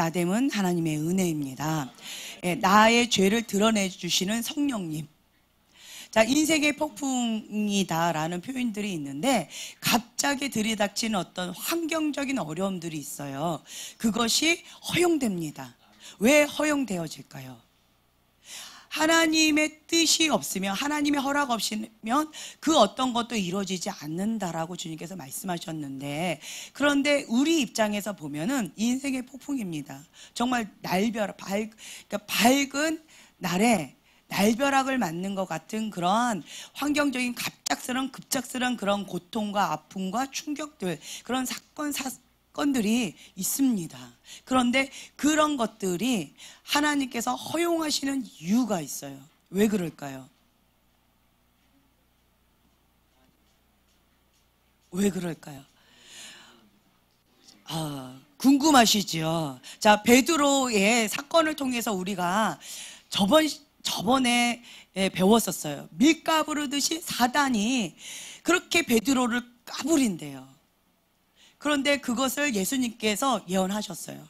나됨은 하나님의 은혜입니다. 예, 나의 죄를 드러내 주시는 성령님. 자, 인생의 폭풍이다라는 표현들이 있는데 갑자기 들이닥치는 어떤 환경적인 어려움들이 있어요. 그것이 허용됩니다. 왜 허용되어질까요? 하나님의 뜻이 없으면, 하나님의 허락 없이면 그 어떤 것도 이루어지지 않는다라고 주님께서 말씀하셨는데, 그런데 우리 입장에서 보면은 인생의 폭풍입니다. 정말 그러니까 밝은 날에 날벼락을 맞는 것 같은 그러한 환경적인 갑작스러운 급작스러운 그런 고통과 아픔과 충격들, 그런 사건들이 있습니다. 그런데 그런 것들이 하나님께서 허용하시는 이유가 있어요. 왜 그럴까요? 왜 그럴까요? 궁금하시죠? 자, 베드로의 사건을 통해서 우리가 저번에 배웠었어요. 밀가부르듯이 사단이 그렇게 베드로를 까부린대요. 그런데 그것을 예수님께서 예언하셨어요.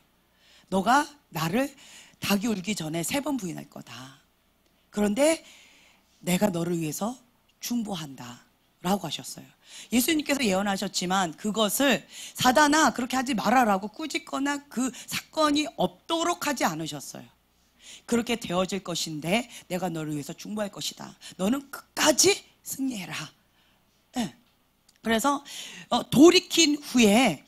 너가 나를 닭이 울기 전에 3번 부인할 거다. 그런데 내가 너를 위해서 중보한다 라고 하셨어요. 예수님께서 예언하셨지만 그것을 사단아 그렇게 하지 말아라고 꾸짖거나 그 사건이 없도록 하지 않으셨어요. 그렇게 되어질 것인데 내가 너를 위해서 중보할 것이다. 너는 끝까지 승리해라. 네. 그래서 돌이킨 후에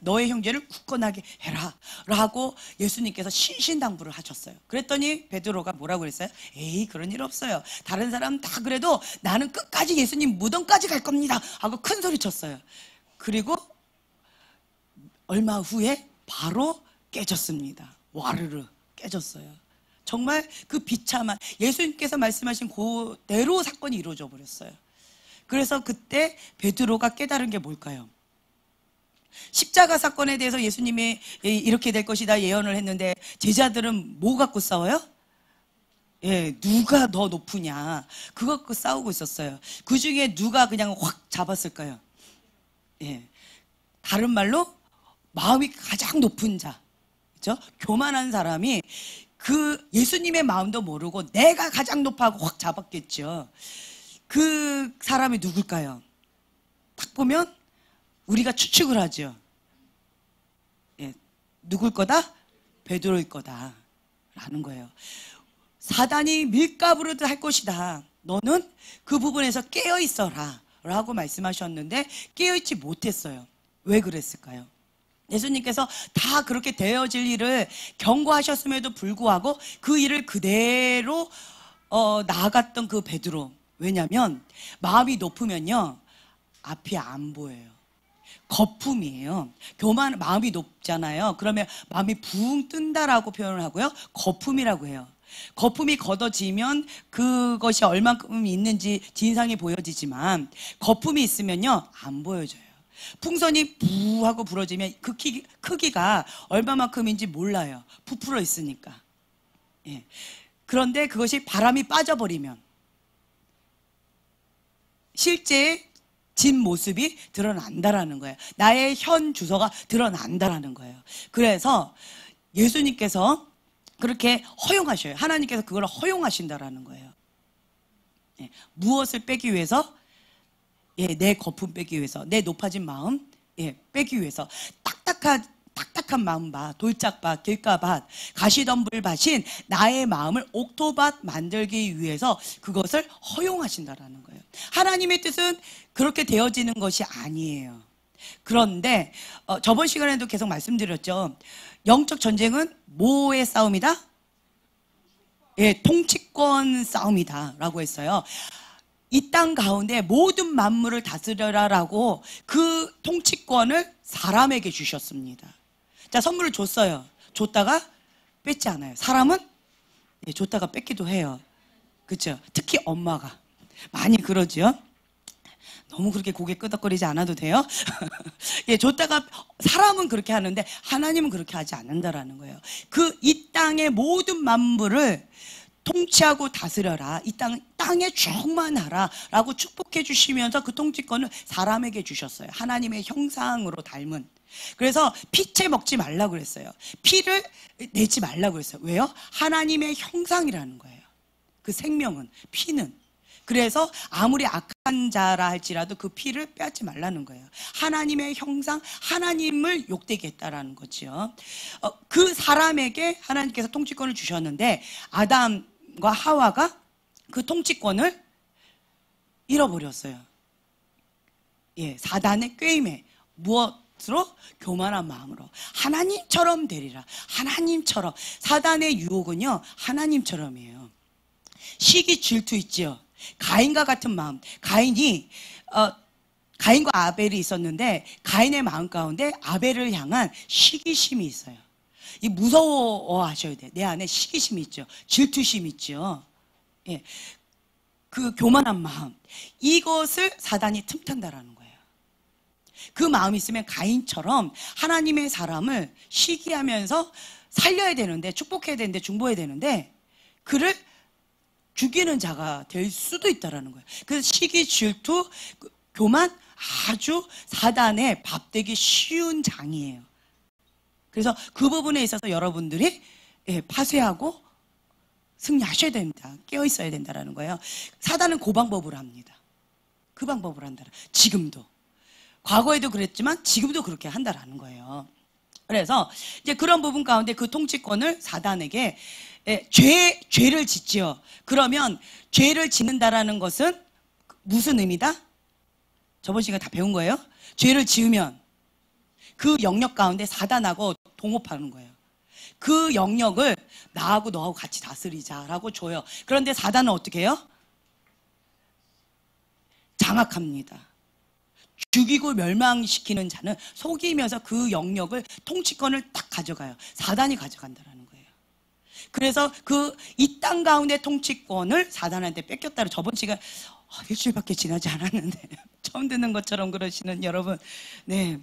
너의 형제를 굳건하게 해라 라고 예수님께서 신신당부를 하셨어요. 그랬더니 베드로가 뭐라고 그랬어요? 에이, 그런 일 없어요. 다른 사람 다 그래도 나는 끝까지 예수님 무덤까지 갈 겁니다 하고 큰 소리 쳤어요. 그리고 얼마 후에 바로 깨졌습니다. 와르르 깨졌어요. 정말 그 비참한, 예수님께서 말씀하신 그대로 사건이 이루어져 버렸어요. 그래서 그때 베드로가 깨달은 게 뭘까요? 십자가 사건에 대해서 예수님이 이렇게 될 것이다 예언을 했는데 제자들은 뭐 갖고 싸워요? 예, 누가 더 높으냐 그거 갖고 싸우고 있었어요. 그 중에 누가 그냥 확 잡았을까요? 예, 다른 말로 마음이 가장 높은 자, 그렇죠? 교만한 사람이 그 예수님의 마음도 모르고 내가 가장 높아하고 확 잡았겠죠. 그 사람이 누굴까요? 딱 보면 우리가 추측을 하죠. 예, 누굴 거다? 베드로일 거다 라는 거예요. 사단이 밀가부르듯 할 것이다. 너는 그 부분에서 깨어있어라 라고 말씀하셨는데 깨어있지 못했어요. 왜 그랬을까요? 예수님께서 다 그렇게 되어질 일을 경고하셨음에도 불구하고 그 일을 그대로 나아갔던 그 베드로. 왜냐하면 마음이 높으면요 앞이 안 보여요. 거품이에요. 마음이 높잖아요. 그러면 마음이 붕 뜬다라고 표현을 하고요, 거품이라고 해요. 거품이 걷어지면 그것이 얼만큼 있는지 진상이 보여지지만 거품이 있으면요 안 보여져요. 풍선이 부 하고 불어지면 그 크기가 얼마만큼인지 몰라요. 부풀어 있으니까. 예. 그런데 그것이 바람이 빠져버리면 실제 진 모습이 드러난다라는 거예요. 나의 현 주소가 드러난다라는 거예요. 그래서 예수님께서 그렇게 허용하셔요. 하나님께서 그걸 허용하신다라는 거예요. 예. 무엇을 빼기 위해서? 예, 내 거품 빼기 위해서, 내 높아진 마음 빼기 위해서. 딱딱한 마음밭, 돌짝밭, 길가밭, 가시덤불밭인 나의 마음을 옥토밭 만들기 위해서 그것을 허용하신다라는 거예요. 하나님의 뜻은 그렇게 되어지는 것이 아니에요. 그런데 저번 시간에도 계속 말씀드렸죠. 영적 전쟁은 뭐의 싸움이다? 예, 통치권 싸움이다 라고 했어요. 이 땅 가운데 모든 만물을 다스려라라고 그 통치권을 사람에게 주셨습니다. 자, 선물을 줬어요. 줬다가 뺏지 않아요. 사람은 줬다가 뺏기도 해요. 그렇죠? 특히 엄마가 많이 그러죠. 너무 그렇게 고개 끄덕거리지 않아도 돼요. 예, 줬다가 사람은 그렇게 하는데 하나님은 그렇게 하지 않는다라는 거예요. 이 땅의 모든 만물을 통치하고 다스려라. 이 땅에 충만하라 라고 축복해 주시면서 그 통치권을 사람에게 주셨어요. 하나님의 형상으로 닮은. 그래서 피채 먹지 말라고 그랬어요. 피를 내지 말라고 그랬어요. 왜요? 하나님의 형상이라는 거예요. 그 생명은, 피는. 그래서 아무리 악한 자라 할지라도 그 피를 빼앗지 말라는 거예요. 하나님의 형상, 하나님을 욕되게 했다라는 거죠. 그 사람에게 하나님께서 통치권을 주셨는데 아담과 하와가 그 통치권을 잃어버렸어요. 예, 사단의 꾀임에. 무엇으로? 교만한 마음으로. 하나님처럼 되리라. 하나님처럼. 사단의 유혹은요, 하나님처럼이에요. 시기, 질투 있죠. 가인과 같은 마음. 가인과 아벨이 있었는데 가인의 마음 가운데 아벨을 향한 시기심이 있어요. 이 무서워하셔야 돼요. 내 안에 시기심이 있죠. 질투심이 있죠. 예. 그 교만한 마음. 이것을 사단이 틈탄다라는 거예요. 그 마음이 있으면 가인처럼 하나님의 사람을 시기하면서 살려야 되는데, 축복해야 되는데, 중보해야 되는데 그를 죽이는 자가 될 수도 있다라는 거예요. 그래서 시기, 질투, 교만 아주 사단의 밥되기 쉬운 장이에요. 그래서 그 부분에 있어서 여러분들이 파쇄하고 승리하셔야 됩니다. 깨어 있어야 된다라는 거예요. 사단은 그 방법으로 합니다. 그 방법으로 한다. 지금도. 과거에도 그랬지만 지금도 그렇게 한다라는 거예요. 그래서 이제 그런 부분 가운데 그 통치권을 사단에게 죄를 짓지요. 그러면 죄를 짓는다라는 것은 무슨 의미다? 저번 시간에 다 배운 거예요. 죄를 지으면 그 영역 가운데 사단하고 동업하는 거예요. 그 영역을 나하고 너하고 같이 다스리자라고 줘요. 그런데 사단은 어떻게 해요? 장악합니다. 죽이고 멸망시키는 자는 속이면서 그 영역을, 통치권을 딱 가져가요. 사단이 가져간다라는 거예요. 그래서 이 땅 가운데 통치권을 사단한테 뺏겼다고 저번 시간 일주일밖에 지나지 않았는데 처음 듣는 것처럼 그러시는 여러분, 네,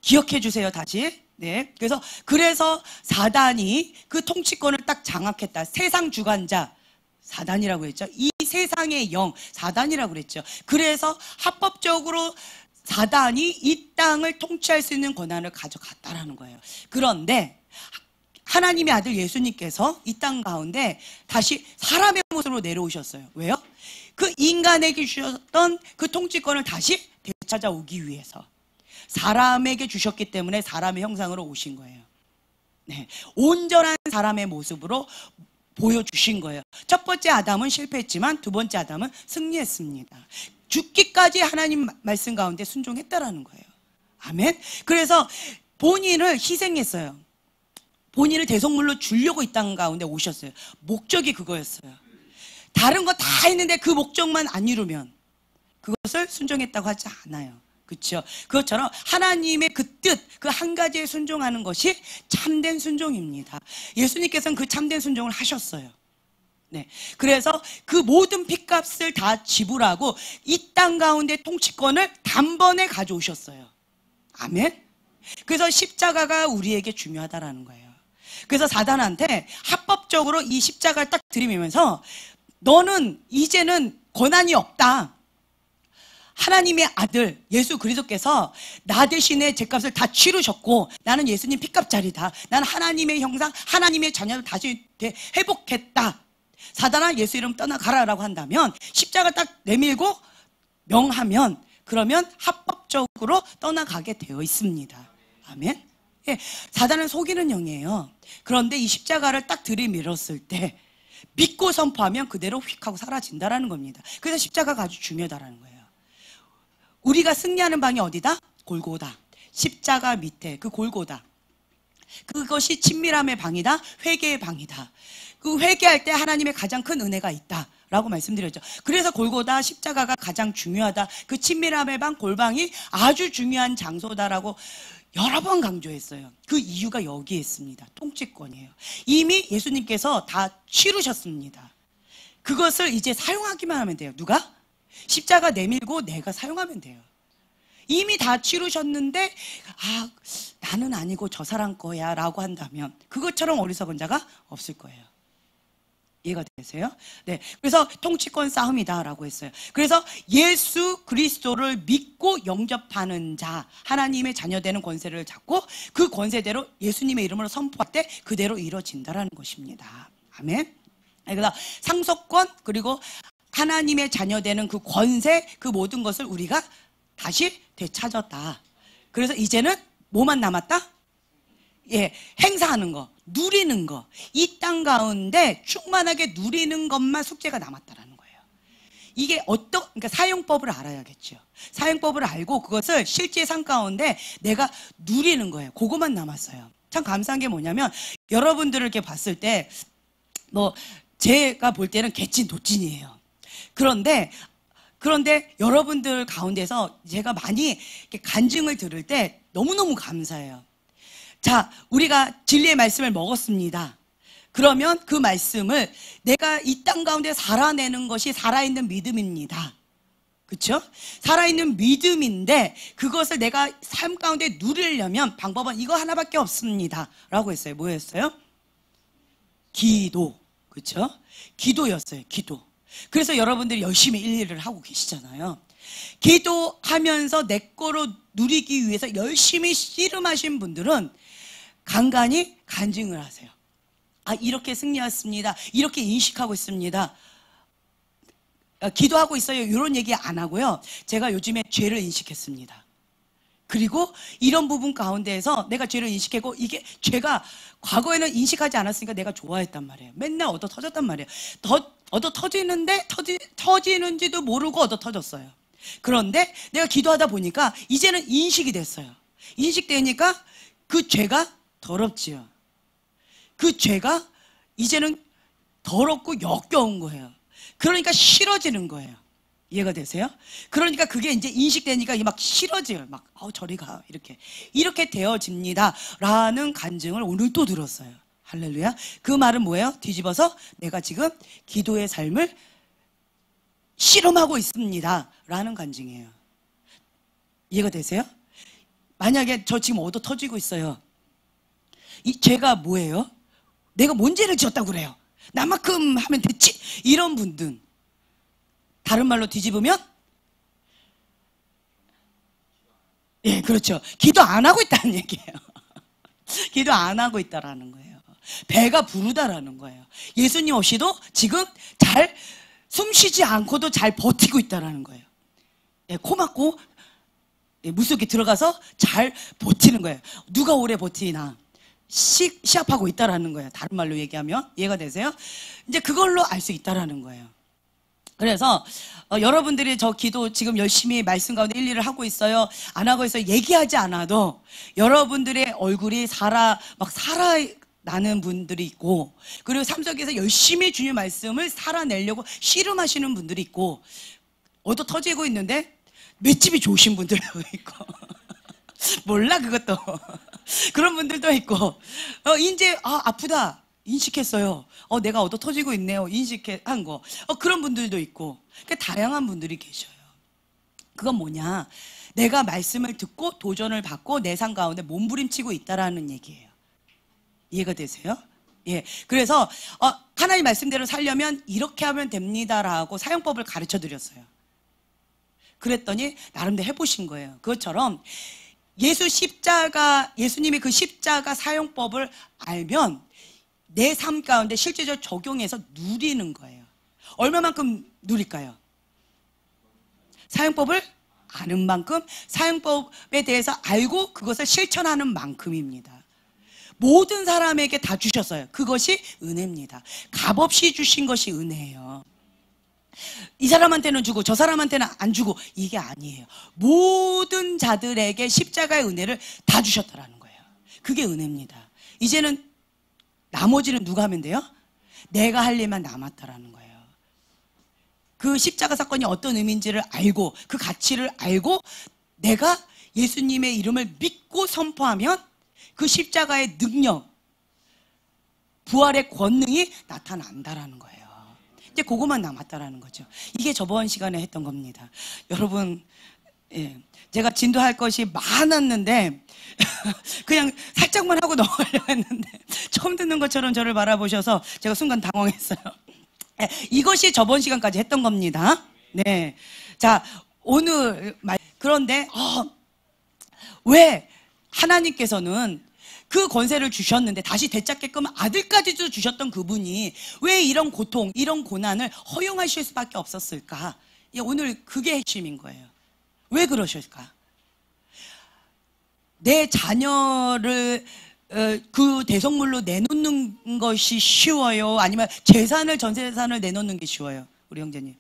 기억해 주세요. 다시. 네, 그래서 사단이 그 통치권을 딱 장악했다. 세상 주관자 사단이라고 했죠. 이 세상의 영 사단이라고 그랬죠. 그래서 합법적으로 사단이 이 땅을 통치할 수 있는 권한을 가져갔다라는 거예요. 그런데 하나님의 아들 예수님께서 이 땅 가운데 다시 사람의 모습으로 내려오셨어요. 왜요? 그 인간에게 주셨던 그 통치권을 다시 되찾아오기 위해서 사람에게 주셨기 때문에 사람의 형상으로 오신 거예요. 네, 온전한 사람의 모습으로 보여주신 거예요. 첫 번째 아담은 실패했지만 두 번째 아담은 승리했습니다. 죽기까지 하나님 말씀 가운데 순종했다라는 거예요. 아멘. 그래서 본인을 희생했어요. 본인을 대속물로 주려고 이 땅 가운데 오셨어요. 목적이 그거였어요. 다른 거 다 했는데 그 목적만 안 이루면 그것을 순종했다고 하지 않아요. 그렇죠? 그것처럼 하나님의 그 뜻, 그 한 가지에 순종하는 것이 참된 순종입니다. 예수님께서는 그 참된 순종을 하셨어요. 네, 그래서 그 모든 핏값을 다 지불하고 이 땅 가운데 통치권을 단번에 가져오셨어요. 아멘. 그래서 십자가가 우리에게 중요하다라는 거예요. 그래서 사단한테 합법적으로 이 십자가를 딱 들이밀면서 너는 이제는 권한이 없다. 하나님의 아들 예수 그리스도께서 나 대신에 죄값을 다 치르셨고 나는 예수님 핏값짜리다. 나는 하나님의 형상, 하나님의 자녀를 다시 회복했다. 사단아 예수 이름 떠나가라라고 한다면 십자가 딱 내밀고 명하면 그러면 합법적으로 떠나가게 되어 있습니다. 아멘. 예, 사단은 속이는 영이에요. 그런데 이 십자가를 딱 들이밀었을 때 믿고 선포하면 그대로 휙 하고 사라진다라는 겁니다. 그래서 십자가가 아주 중요하다는 거예요. 우리가 승리하는 방이 어디다? 골고다. 십자가 밑에 그 골고다. 그것이 친밀함의 방이다. 회개의 방이다. 그 회개할 때 하나님의 가장 큰 은혜가 있다 라고 말씀드렸죠. 그래서 골고다 십자가가 가장 중요하다. 그 친밀함의 방 골방이 아주 중요한 장소다라고 여러 번 강조했어요. 그 이유가 여기에 있습니다. 통치권이에요. 이미 예수님께서 다 치르셨습니다. 그것을 이제 사용하기만 하면 돼요. 누가? 십자가 내밀고 내가 사용하면 돼요. 이미 다 치르셨는데 나는 아니고 저 사람 거야 라고 한다면 그것처럼 어리석은 자가 없을 거예요. 이해가 되세요? 네. 그래서 통치권 싸움이다라고 했어요. 그래서 예수 그리스도를 믿고 영접하는 자, 하나님의 자녀되는 권세를 잡고 그 권세대로 예수님의 이름으로 선포할 때 그대로 이루어진다라는 것입니다. 아멘. 그래서 상속권 그리고 하나님의 자녀되는 그 권세, 그 모든 것을 우리가 다시 되찾았다. 그래서 이제는 뭐만 남았다? 예, 행사하는 거, 누리는 거, 이 땅 가운데 충만하게 누리는 것만 숙제가 남았다라는 거예요. 이게 그러니까 사용법을 알아야겠죠. 사용법을 알고 그것을 실제 삶 가운데 내가 누리는 거예요. 그것만 남았어요. 참 감사한 게 뭐냐면 여러분들을 이렇게 봤을 때 뭐 제가 볼 때는 개찐 도찐이에요. 그런데 여러분들 가운데서 제가 많이 이렇게 간증을 들을 때 너무너무 감사해요. 자, 우리가 진리의 말씀을 먹었습니다. 그러면 그 말씀을 내가 이 땅 가운데 살아내는 것이 살아있는 믿음입니다. 그렇죠? 살아있는 믿음인데 그것을 내가 삶 가운데 누리려면 방법은 이거 하나밖에 없습니다 라고 했어요. 뭐였어요? 기도. 그렇죠? 기도였어요. 기도. 그래서 여러분들이 열심히 일일을 하고 계시잖아요. 기도하면서 내 거로 누리기 위해서 열심히 씨름하신 분들은 간간히 간증을 하세요. 아, 이렇게 승리했습니다. 이렇게 인식하고 있습니다. 기도하고 있어요. 이런 얘기 안 하고요. 제가 요즘에 죄를 인식했습니다. 그리고 이런 부분 가운데에서 내가 죄를 인식하고 이게 죄가 과거에는 인식하지 않았으니까 내가 좋아했단 말이에요. 맨날 얻어 터졌단 말이에요. 얻어 터지는데 터지는지도 모르고 얻어 터졌어요. 그런데 내가 기도하다 보니까 이제는 인식이 됐어요. 인식되니까 그 죄가 더럽지요. 그 죄가 이제는 더럽고 역겨운 거예요. 그러니까 싫어지는 거예요. 이해가 되세요? 그러니까 그게 이제 인식되니까 막 싫어져요. 막 저리 가 이렇게 되어집니다 라는 간증을 오늘 또 들었어요. 할렐루야. 그 말은 뭐예요? 뒤집어서 내가 지금 기도의 삶을 실험하고 있습니다 라는 간증이에요. 이해가 되세요? 만약에 저 지금 얻어 터지고 있어요. 이 죄가 뭐예요? 내가 뭔 죄를 지었다고 그래요? 나만큼 하면 됐지? 이런 분들, 다른 말로 뒤집으면, 예, 그렇죠. 기도 안 하고 있다는 얘기예요. 기도 안 하고 있다라는 거예요. 배가 부르다라는 거예요. 예수님 없이도 지금 잘 숨쉬지 않고도 잘 버티고 있다라는 거예요. 예, 코 막고 물속에 들어가서 잘 버티는 거예요. 누가 오래 버티나 시합하고 있다라는 거예요. 다른 말로 얘기하면 이해가 되세요? 이제 그걸로 알 수 있다라는 거예요. 그래서 여러분들이 저 기도 지금 열심히 말씀 가운데 일일을 하고 있어요. 안 하고 있어요. 얘기하지 않아도 여러분들의 얼굴이 살아나는 분들이 있고, 그리고 삶 속에서 열심히 주님 말씀을 살아내려고 씨름하시는 분들이 있고, 얻어 터지고 있는데 맷집이 좋으신 분들도 있고 몰라 그것도 그런 분들도 있고, 이제 아프다 인식했어요. 내가 얻어 터지고 있네요. 인식한 거. 그런 분들도 있고, 그러니까 다양한 분들이 계셔요. 그건 뭐냐? 내가 말씀을 듣고 도전을 받고 내 삶 가운데 몸부림치고 있다라는 얘기예요. 이해가 되세요? 예. 그래서 하나님 말씀대로 살려면 이렇게 하면 됩니다라고 사용법을 가르쳐 드렸어요. 그랬더니 나름대로 해보신 거예요. 그것처럼 예수님의 그 십자가 사용법을 알면 내 삶 가운데 실제적으로 적용해서 누리는 거예요. 얼마만큼 누릴까요? 사용법을 아는 만큼, 사용법에 대해서 알고 그것을 실천하는 만큼입니다. 모든 사람에게 다 주셨어요. 그것이 은혜입니다. 값없이 주신 것이 은혜예요. 이 사람한테는 주고 저 사람한테는 안 주고 이게 아니에요. 모든 자들에게 십자가의 은혜를 다 주셨다라는 거예요. 그게 은혜입니다. 이제는 나머지는 누가 하면 돼요? 내가 할 일만 남았다라는 거예요. 그 십자가 사건이 어떤 의미인지를 알고 그 가치를 알고 내가 예수님의 이름을 믿고 선포하면 그 십자가의 능력, 부활의 권능이 나타난다라는 거예요. 이제 그것만 남았다라는 거죠. 이게 저번 시간에 했던 겁니다. 여러분, 예, 제가 진도할 것이 많았는데 그냥 살짝만 하고 넘어가려고 했는데 처음 듣는 것처럼 저를 바라보셔서 제가 순간 당황했어요. 이것이 저번 시간까지 했던 겁니다. 네. 자, 그런데, 왜 하나님께서는 그 권세를 주셨는데 다시 되찾게끔 아들까지도 주셨던 그분이 왜 이런 고통, 이런 고난을 허용하실 수밖에 없었을까? 오늘 그게 핵심인 거예요. 왜 그러실까? 내 자녀를 그 대성물로 내놓는 것이 쉬워요? 아니면 재산을, 전 재산을 내놓는 게 쉬워요? 우리 형제님.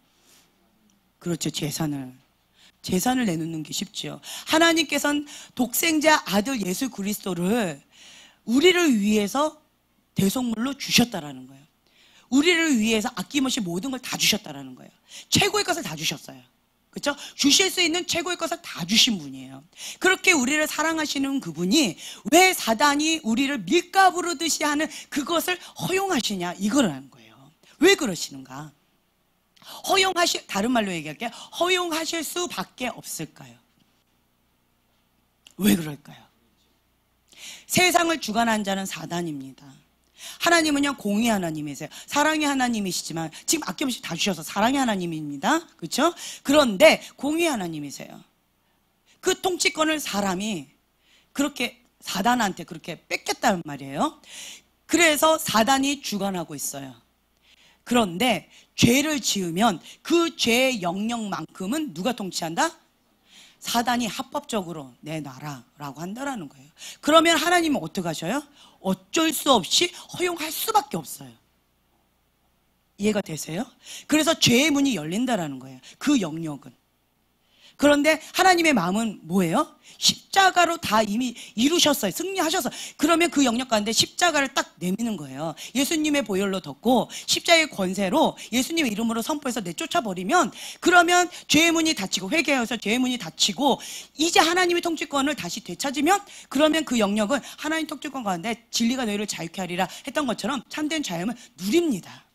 그렇죠. 재산을 내놓는 게 쉽죠. 하나님께서는 독생자 아들 예수 그리스도를 우리를 위해서 대성물로 주셨다라는 거예요. 우리를 위해서 아낌없이 모든 걸 다 주셨다라는 거예요. 최고의 것을 다 주셨어요. 그렇죠? 주실 수 있는 최고의 것을 다 주신 분이에요. 그렇게 우리를 사랑하시는 그분이 왜 사단이 우리를 밀가부르듯이 하는 그것을 허용하시냐, 이거라는 거예요. 왜 그러시는가? 다른 말로 얘기할게요. 허용하실 수밖에 없을까요? 왜 그럴까요? 세상을 주관한 자는 사단입니다. 하나님은요, 공의 하나님이세요. 사랑의 하나님이시지만 지금 아낌없이 다 주셔서 사랑의 하나님입니다. 그렇죠? 그런데 공의 하나님이세요. 그 통치권을 사람이 그렇게 사단한테 그렇게 뺏겼다는 말이에요. 그래서 사단이 주관하고 있어요. 그런데 죄를 지으면 그 죄의 영역만큼은 누가 통치한다? 사단이 합법적으로 내놔라라고 한다라는 거예요. 그러면 하나님은 어떻게 하셔요? 어쩔 수 없이 허용할 수밖에 없어요. 이해가 되세요? 그래서 죄의 문이 열린다라는 거예요. 그 영역은. 그런데 하나님의 마음은 뭐예요? 십자가로 다 이미 이루셨어요. 승리하셔서. 그러면 그 영역 가운데 십자가를 딱 내미는 거예요. 예수님의 보혈로 덮고 십자가의 권세로 예수님의 이름으로 선포해서 내쫓아버리면, 그러면 죄의 문이 닫히고, 회개해서 죄의 문이 닫히고 이제 하나님의 통치권을 다시 되찾으면, 그러면 그 영역은 하나님 통치권 가운데 진리가 너희를 자유케 하리라 했던 것처럼 참된 자유를 누립니다.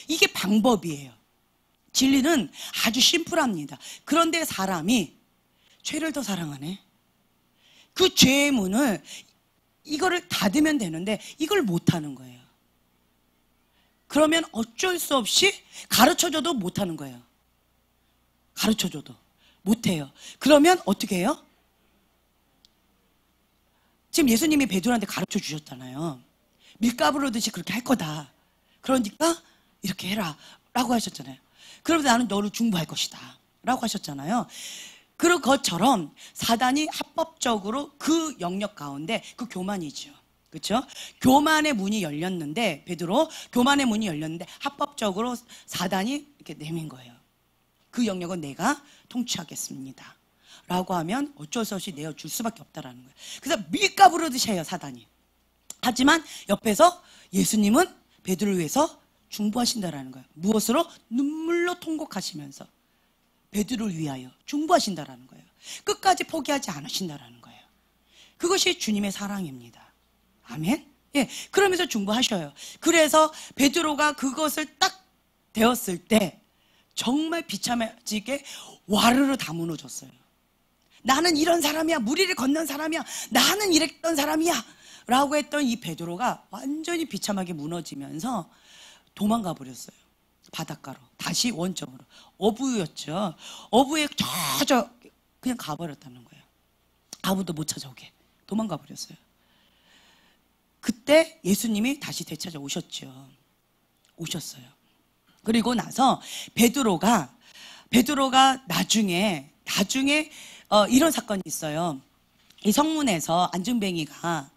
이게 방법이에요. 진리는 아주 심플합니다. 그런데 사람이 죄를 더 사랑하네. 그 죄의 문을, 이거를 닫으면 되는데 이걸 못하는 거예요. 그러면 어쩔 수 없이 가르쳐줘도 못하는 거예요. 가르쳐줘도 못해요. 그러면 어떻게 해요? 지금 예수님이 베드로한테 가르쳐 주셨잖아요. 밀가부르듯이 그렇게 할 거다. 그러니까 이렇게 해라 라고 하셨잖아요. 그러면서 나는 너를 중보할 것이다 라고 하셨잖아요. 그런 것처럼 사단이 합법적으로 그 영역 가운데, 그 교만이죠. 그렇죠? 교만의 문이 열렸는데, 베드로 교만의 문이 열렸는데 합법적으로 사단이 이렇게 내민 거예요. 그 영역은 내가 통치하겠습니다 라고 하면 어쩔 수 없이 내어줄 수밖에 없다라는 거예요. 그래서 밀가부르듯이 해요, 사단이. 하지만 옆에서 예수님은 베드로를 위해서 중보하신다라는 거예요. 무엇으로? 눈물로 통곡하시면서 베드로를 위하여 중보하신다라는 거예요. 끝까지 포기하지 않으신다라는 거예요. 그것이 주님의 사랑입니다. 아멘. 예, 그러면서 중보하셔요. 그래서 베드로가 그것을 딱 되었을 때 정말 비참해지게 와르르 다 무너졌어요. 나는 이런 사람이야, 무리를 건넌 사람이야, 나는 이랬던 사람이야 라고 했던 이 베드로가 완전히 비참하게 무너지면서 도망가 버렸어요. 바닷가로. 다시 원점으로. 어부였죠. 어부에 저 그냥 가버렸다는 거예요. 아무도 못 찾아오게. 도망가 버렸어요. 그때 예수님이 다시 되찾아 오셨죠. 오셨어요. 그리고 나서 베드로가 나중에 이런 사건이 있어요. 이 성문에서 안중뱅이가,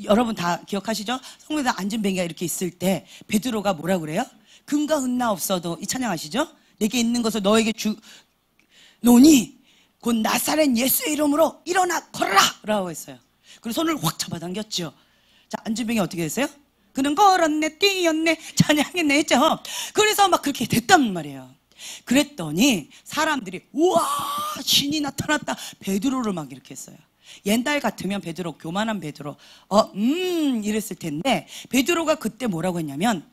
여러분 다 기억하시죠? 성문에서 안전뱅이가 이렇게 있을 때 베드로가 뭐라 그래요? 금과 은나 없어도, 이 찬양 아시죠? 내게 있는 것을 너에게 주노니 곧 나사렛 예수의 이름으로 일어나 걸어라 라고 했어요. 그리고 손을 확 잡아당겼죠. 자, 안전뱅이 어떻게 됐어요? 그는 걸었네, 뛰었네, 찬양했네 했죠. 그래서 막 그렇게 됐단 말이에요. 그랬더니 사람들이 우와, 신이 나타났다, 베드로를 막 이렇게 했어요. 옛날 같으면 베드로, 교만한 베드로 이랬을 텐데, 베드로가 그때 뭐라고 했냐면,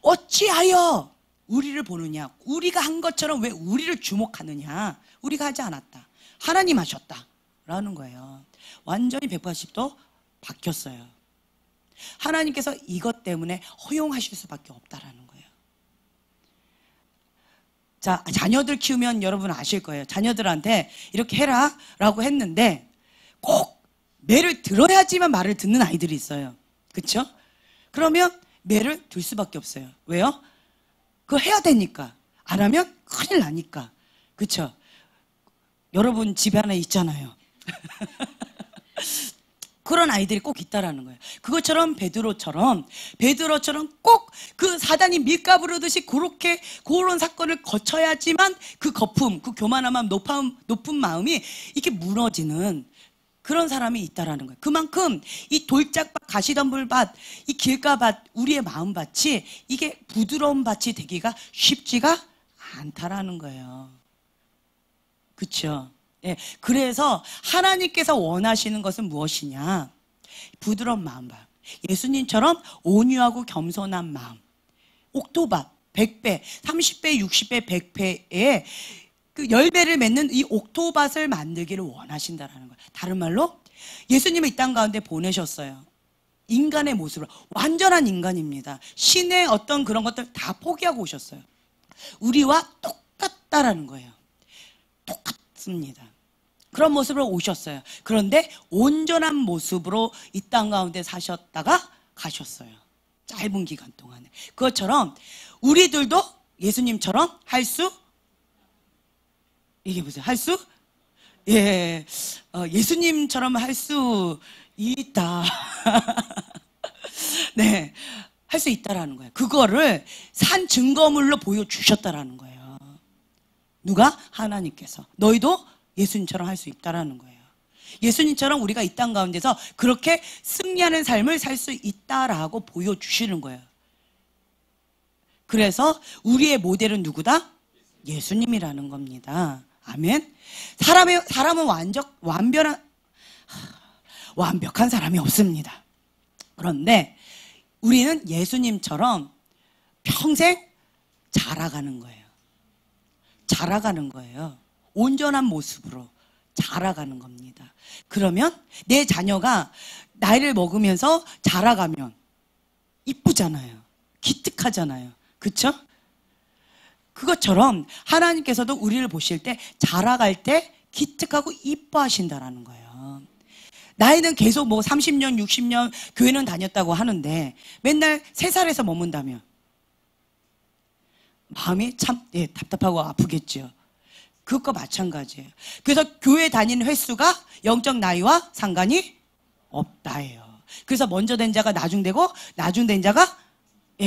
어찌하여 우리를 보느냐, 우리가 한 것처럼 왜 우리를 주목하느냐, 우리가 하지 않았다, 하나님 하셨다 라는 거예요. 완전히 180도 바뀌었어요. 하나님께서 이것 때문에 허용하실 수밖에 없다라는 거예요. 자, 자녀들 키우면 여러분 아실 거예요. 자녀들한테 이렇게 해라 라고 했는데 꼭 매를 들어야지만 말을 듣는 아이들이 있어요. 그쵸? 그러면 매를 들 수밖에 없어요. 왜요? 그거 해야 되니까. 안 하면 큰일 나니까. 그쵸? 여러분 집에 하나 있잖아요. 그런 아이들이 꼭 있다라는 거예요. 그것처럼 베드로처럼 꼭 그 사단이 밀가 부르듯이 그런 사건을 거쳐야지만 그 거품, 그 교만함, 높은 마음이 이렇게 무너지는 그런 사람이 있다라는 거예요. 그만큼 이 돌짝밭, 가시덤불밭, 이 길가밭, 우리의 마음밭이 이게 부드러운 밭이 되기가 쉽지가 않다라는 거예요. 그렇죠? 예, 그래서 하나님께서 원하시는 것은 무엇이냐? 부드러운 마음밭. 예수님처럼 온유하고 겸손한 마음. 옥토밭, 100배, 30배, 60배, 100배의 그 열매를 맺는 이 옥토밭을 만들기를 원하신다라는 거예요. 다른 말로 예수님을 이 땅 가운데 보내셨어요. 인간의 모습으로. 완전한 인간입니다. 신의 어떤 그런 것들 다 포기하고 오셨어요. 우리와 똑같다라는 거예요. 똑같습니다. 그런 모습으로 오셨어요. 그런데 온전한 모습으로 이 땅 가운데 사셨다가 가셨어요. 짧은 기간 동안에. 그것처럼 우리들도 예수님처럼 할 수 얘기해보세요. 할 수? 예, 예수님처럼 할 수 있다. 네, 할 수 있다라는 거예요. 그거를 산 증거물로 보여주셨다라는 거예요. 누가? 하나님께서. 너희도 예수님처럼 할 수 있다라는 거예요. 예수님처럼 우리가 이 땅 가운데서 그렇게 승리하는 삶을 살 수 있다라고 보여주시는 거예요. 그래서 우리의 모델은 누구다? 예수님이라는 겁니다. 아멘. 사람은 완벽한 사람이 없습니다. 그런데 우리는 예수님처럼 평생 자라가는 거예요. 자라가는 거예요. 온전한 모습으로 자라가는 겁니다. 그러면 내 자녀가 나이를 먹으면서 자라가면 이쁘잖아요. 기특하잖아요. 그렇죠? 그것처럼 하나님께서도 우리를 보실 때 자라갈 때 기특하고 이뻐하신다라는 거예요. 나이는 계속 뭐 30년, 60년 교회는 다녔다고 하는데 맨날 3살에서 머문다면 마음이 참 답답하고 아프겠죠. 그것과 마찬가지예요. 그래서 교회 다니는 횟수가 영적 나이와 상관이 없다예요. 그래서 먼저 된 자가 나중되고 나중된 자가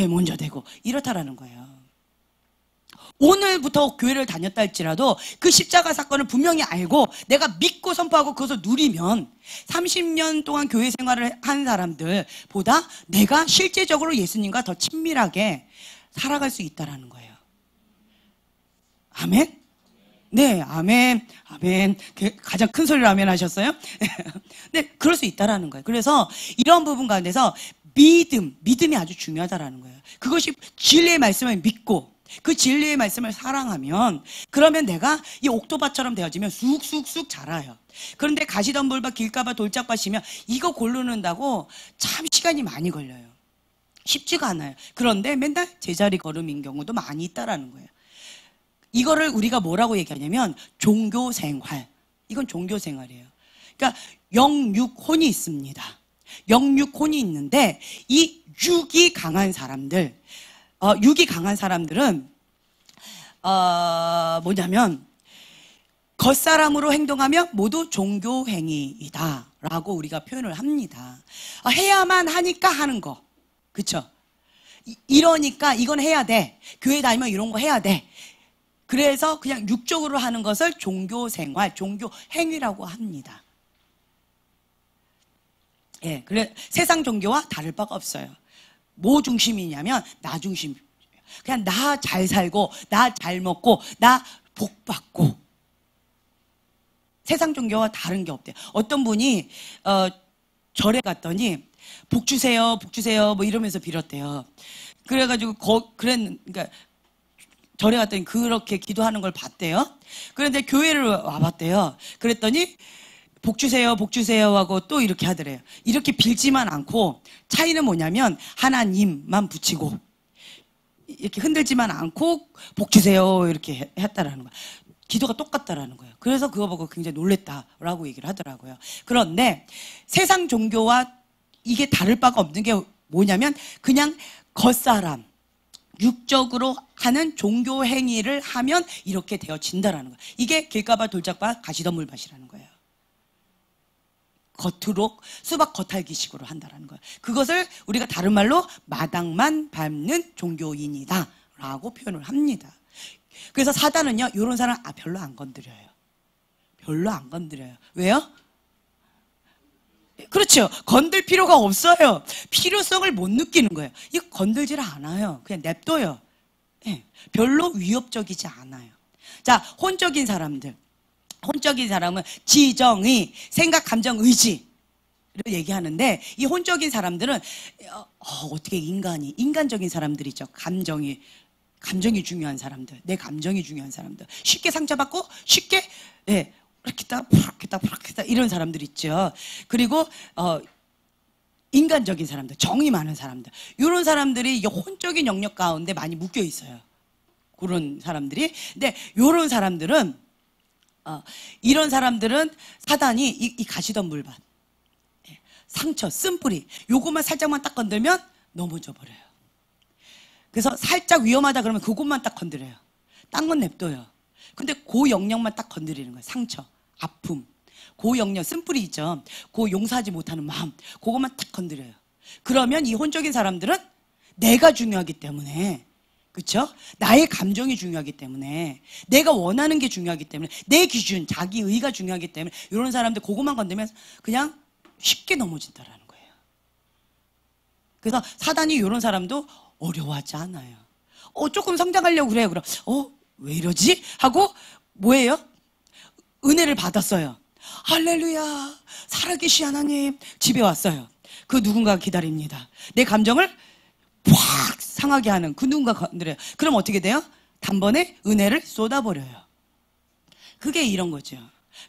먼저 되고 이렇다라는 거예요. 오늘부터 교회를 다녔다 할지라도 그 십자가 사건을 분명히 알고 내가 믿고 선포하고 그것을 누리면 30년 동안 교회 생활을 한 사람들보다 내가 실제적으로 예수님과 더 친밀하게 살아갈 수 있다는 거예요. 아멘? 네, 아멘, 아멘. 가장 큰 소리로 아멘 하셨어요? 네, 그럴 수 있다는 거예요. 그래서 이런 부분 가운데서 믿음이 아주 중요하다는 거예요. 그것이 진리의 말씀을 믿고 그 진리의 말씀을 사랑하면 그러면 내가 이 옥토밭처럼 되어지면 쑥쑥쑥 자라요. 그런데 가시덤불밭, 길가밭, 돌짝밭이면 이거 고르는다고 참 시간이 많이 걸려요. 쉽지가 않아요. 그런데 맨날 제자리 걸음인 경우도 많이 있다라는 거예요. 이거를 우리가 뭐라고 얘기하냐면 종교생활. 이건 종교생활이에요. 그러니까 영육혼이 있습니다. 영육혼이 있는데 이 육이 강한 사람들은 뭐냐면 겉사람으로 행동하면 모두 종교행위이다 라고 우리가 표현을 합니다. 해야만 하니까 하는 거. 그쵸? 이러니까 이건 해야 돼. 교회 다니면 이런 거 해야 돼. 그래서 그냥 육적으로 하는 것을 종교생활, 종교행위라고 합니다. 예, 그래 세상 종교와 다를 바가 없어요. 뭐 중심이냐면 나 중심. 그냥 나 잘 살고 나 잘 먹고 나 복 받고. 세상 종교와 다른 게 없대요. 어떤 분이 절에 갔더니 복 주세요, 복 주세요 뭐 이러면서 빌었대요. 그래가지고 그러니까 절에 갔더니 그렇게 기도하는 걸 봤대요. 그런데 교회를 와봤대요. 그랬더니 복 주세요, 복 주세요 하고 또 이렇게 하더래요. 이렇게 빌지만 않고 차이는 뭐냐면 하나님만 붙이고 이렇게 흔들지만 않고 복 주세요 이렇게 했다라는 거야. 기도가 똑같다라는 거예요. 그래서 그거 보고 굉장히 놀랬다라고 얘기를 하더라고요. 그런데 세상 종교와 이게 다를 바가 없는 게 뭐냐면 그냥 겉사람, 육적으로 하는 종교 행위를 하면 이렇게 되어진다라는 거예요. 이게 길가밭, 돌짝밭, 가시덤불밭이라는 거예요. 겉으로 수박 겉핥기식으로 한다라는 거예요. 그것을 우리가 다른 말로 마당만 밟는 종교인이다 라고 표현을 합니다. 그래서 사단은요, 이런 사람 별로 안 건드려요. 별로 안 건드려요. 왜요? 그렇죠. 건들 필요가 없어요. 필요성을 못 느끼는 거예요. 이거 건들질 않아요. 그냥 냅둬요. 네, 별로 위협적이지 않아요. 자, 혼적인 사람들. 혼적인 사람은 지정의, 생각, 감정, 의지를 얘기하는데 이 혼적인 사람들은 어떻게 인간적인 사람들이죠. 감정이 중요한 사람들, 내 감정이 중요한 사람들, 쉽게 상처받고 쉽게 이렇게 딱 이런 사람들 있죠. 그리고 인간적인 사람들, 정이 많은 사람들, 이런 사람들이 혼적인 영역 가운데 많이 묶여 있어요. 그런 사람들이. 근데 이런 사람들은 사단이 이 가시덤불밭, 상처, 쓴뿌리, 요것만 살짝만 딱 건들면 넘어져 버려요. 그래서 살짝 위험하다 그러면 그것만 딱 건드려요. 딴 건 냅둬요. 근데 그 영역만 딱 건드리는 거예요. 상처, 아픔, 그 영역, 쓴뿌리 있죠. 그 용서하지 못하는 마음, 그것만 딱 건드려요. 그러면 이 혼적인 사람들은 내가 중요하기 때문에, 그렇죠? 나의 감정이 중요하기 때문에, 내가 원하는 게 중요하기 때문에, 내 기준, 자기 의가 중요하기 때문에 이런 사람들 그것만 건드면 그냥 쉽게 넘어진다라는 거예요. 그래서 사단이 이런 사람도 어려워하지 않아요. 조금 성장하려고 그래요. 그럼 왜 이러지? 하고 뭐예요? 은혜를 받았어요. 할렐루야, 살아계신 하나님. 집에 왔어요. 그 누군가가 기다립니다. 내 감정을 팍 상하게 하는 그 누군가가 건드려요. 그럼 어떻게 돼요? 단번에 은혜를 쏟아버려요. 그게 이런 거죠.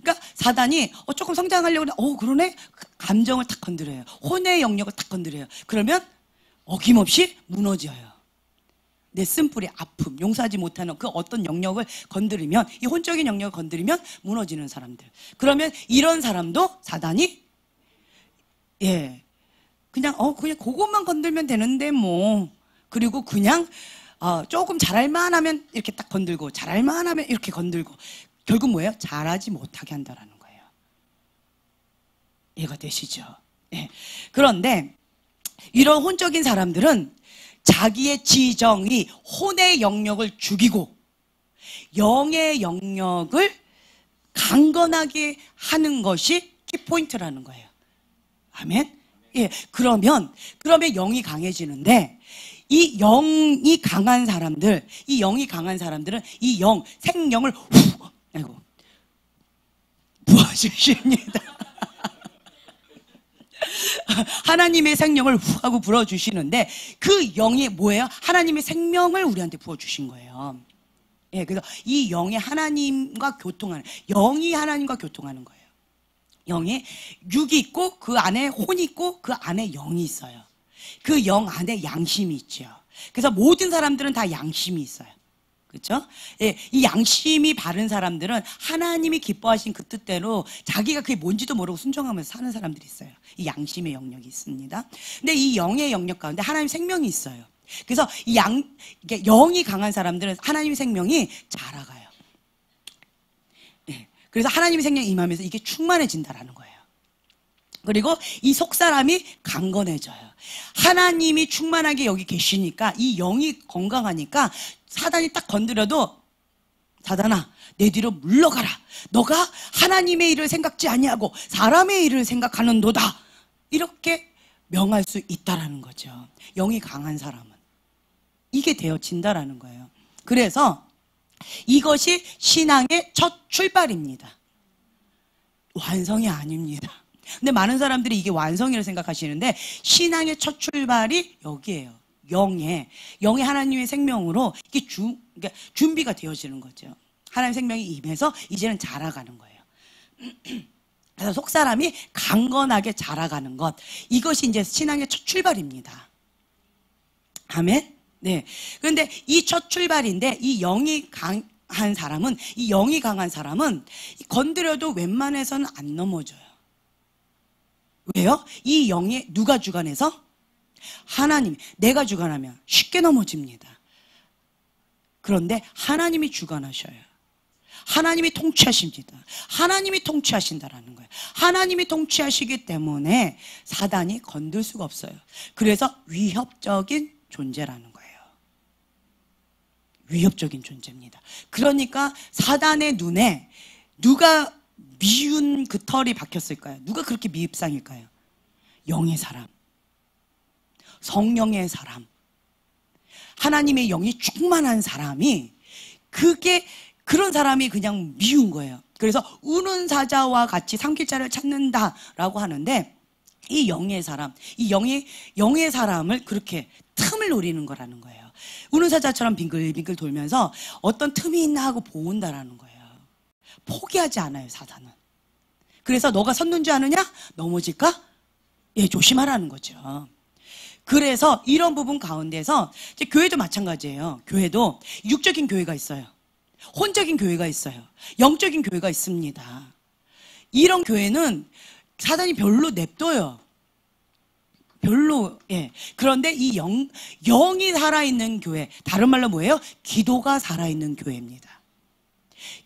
그러니까 사단이 조금 성장하려고 그래. 그러네? 감정을 탁 건드려요. 혼의 영역을 탁 건드려요. 그러면 어김없이 무너져요. 내 쓴뿌리, 아픔, 용서하지 못하는 그 어떤 영역을 건드리면, 이 혼적인 영역을 건드리면 무너지는 사람들. 그러면 이런 사람도 사단이 그냥 그것만 건들면 되는데 뭐. 그리고 그냥 조금 잘할만 하면 이렇게 딱 건들고, 잘할만 하면 이렇게 건들고, 결국 뭐예요? 잘하지 못하게 한다라는 거예요. 이해가 되시죠? 그런데 이런 혼적인 사람들은 자기의 지정이 혼의 영역을 죽이고 영의 영역을 강건하게 하는 것이 키포인트라는 거예요. 아멘? 그러면 영이 강해지는데, 이 영이 강한 사람들은 이 생명을 부어주십니다. 하나님의 생명을 훅 하고 불어주시는데, 그 영이 뭐예요? 하나님의 생명을 우리한테 부어주신 거예요. 그래서 이 영이 하나님과 교통하는, 영이 하나님과 교통하는 거예요. 영에 육이 있고 그 안에 혼이 있고 그 안에 영이 있어요. 그 영 안에 양심이 있죠. 그래서 모든 사람들은 다 양심이 있어요. 그렇죠? 이 양심이 바른 사람들은 하나님이 기뻐하신 그 뜻대로 자기가 그게 뭔지도 모르고 순종하면서 사는 사람들이 있어요. 이 양심의 영역이 있습니다. 근데 이 영의 영역 가운데 하나님의 생명이 있어요. 그래서 이게 영이 강한 사람들은 하나님의 생명이 자라가요. 그래서 하나님의 생명이 임하면서 이게 충만해진다라는 거예요. 그리고 이 속사람이 강건해져요. 하나님이 충만하게 여기 계시니까, 이 영이 건강하니까 사단이 딱 건드려도, 사단아, 내 뒤로 물러가라. 너가 하나님의 일을 생각지 아니하고 사람의 일을 생각하는도다. 이렇게 명할 수 있다라는 거죠. 영이 강한 사람은 이게 되어진다라는 거예요. 그래서 이것이 신앙의 첫 출발입니다. 완성이 아닙니다. 근데 많은 사람들이 이게 완성이라고 생각하시는데, 신앙의 첫 출발이 여기에요. 영에 하나님의 생명으로 이게 그러니까 준비가 되어지는 거죠. 하나님의 생명이 임해서 이제는 자라가는 거예요. 그래서 속사람이 강건하게 자라가는 것, 이것이 이제 신앙의 첫 출발입니다. 아멘? 네. 그런데 이 첫 출발인데 이 영이 강한 사람은 건드려도 웬만해서는 안 넘어져요. 왜요? 이 영이 누가 주관해서? 하나님, 내가 주관하면 쉽게 넘어집니다. 그런데 하나님이 주관하셔요. 하나님이 통치하십니다. 하나님이 통치하신다라는 거예요. 하나님이 통치하시기 때문에 사단이 건들 수가 없어요. 그래서 위협적인 존재라는 거예요. 위협적인 존재입니다. 그러니까 사단의 눈에 누가 미운 그 털이 박혔을까요? 누가 그렇게 미입상일까요? 영의 사람, 성령의 사람, 하나님의 영이 충만한 사람이 그런 사람이 그냥 미운 거예요. 그래서 우는 사자와 같이 삼킬자를 찾는다라고 하는데 이 영의 사람, 이 영의 사람을 그렇게 틈을 노리는 거라는 거예요. 우는 사자처럼 빙글빙글 돌면서 어떤 틈이 있나 하고 보온다라는 거예요. 포기하지 않아요, 사단은. 그래서 너가 섰는 줄 아느냐? 넘어질까? 예, 조심하라는 거죠. 그래서 이런 부분 가운데서 이제 교회도 마찬가지예요. 교회도 육적인 교회가 있어요. 혼적인 교회가 있어요. 영적인 교회가 있습니다. 이런 교회는 사단이 별로 냅둬요. 별로, 예. 그런데 이 영이 살아있는 교회, 다른 말로 뭐예요? 기도가 살아있는 교회입니다.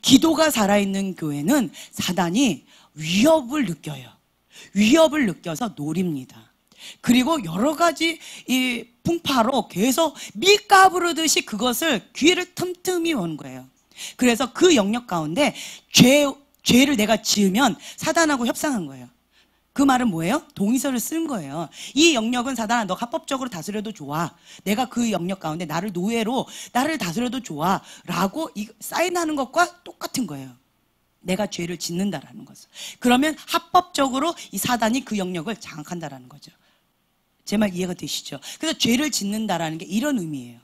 기도가 살아있는 교회는 사단이 위협을 느껴요. 위협을 느껴서 노립니다. 그리고 여러 가지 이 풍파로 계속 밀가부르듯이 그것을 기회를 틈틈이 오는 거예요. 그래서 그 영역 가운데 죄를 내가 지으면 사단하고 협상한 거예요. 그 말은 뭐예요? 동의서를 쓴 거예요. 이 영역은 사단아, 너 합법적으로 다스려도 좋아. 내가 그 영역 가운데 나를 다스려도 좋아. 라고 사인하는 것과 똑같은 거예요. 내가 죄를 짓는다라는 거죠. 그러면 합법적으로 이 사단이 그 영역을 장악한다라는 거죠. 제 말 이해가 되시죠? 그래서 죄를 짓는다라는 게 이런 의미예요.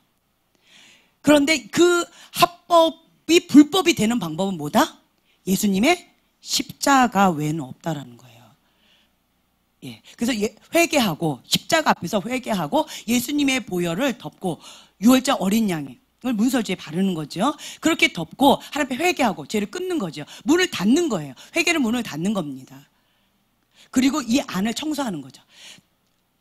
그런데 그 합법이 불법이 되는 방법은 뭐다? 예수님의 십자가 외에는 없다라는 거예요. 예. 그래서 회개하고 십자가 앞에서 회개하고 예수님의 보혈을 덮고 유월절 어린 양을 문설주에 바르는 거죠. 그렇게 덮고 하나님 앞에 회개하고 죄를 끊는 거죠. 문을 닫는 거예요. 회개는 문을 닫는 겁니다. 그리고 이 안을 청소하는 거죠.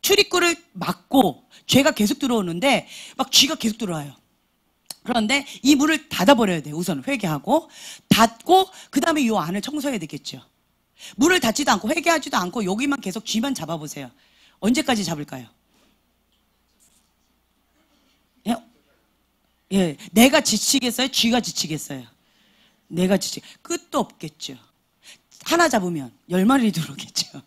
출입구를 막고 죄가 계속 들어오는데 막 쥐가 계속 들어와요. 그런데 이 문을 닫아버려야 돼요. 우선 회개하고 닫고 그 다음에 이 안을 청소해야 되겠죠. 문을 닫지도 않고 회개하지도 않고 여기만 계속 쥐만 잡아보세요. 언제까지 잡을까요? 예, 내가 지치겠어요? 쥐가 지치겠어요? 내가 끝도 없겠죠. 하나 잡으면 10마리 들어오겠죠.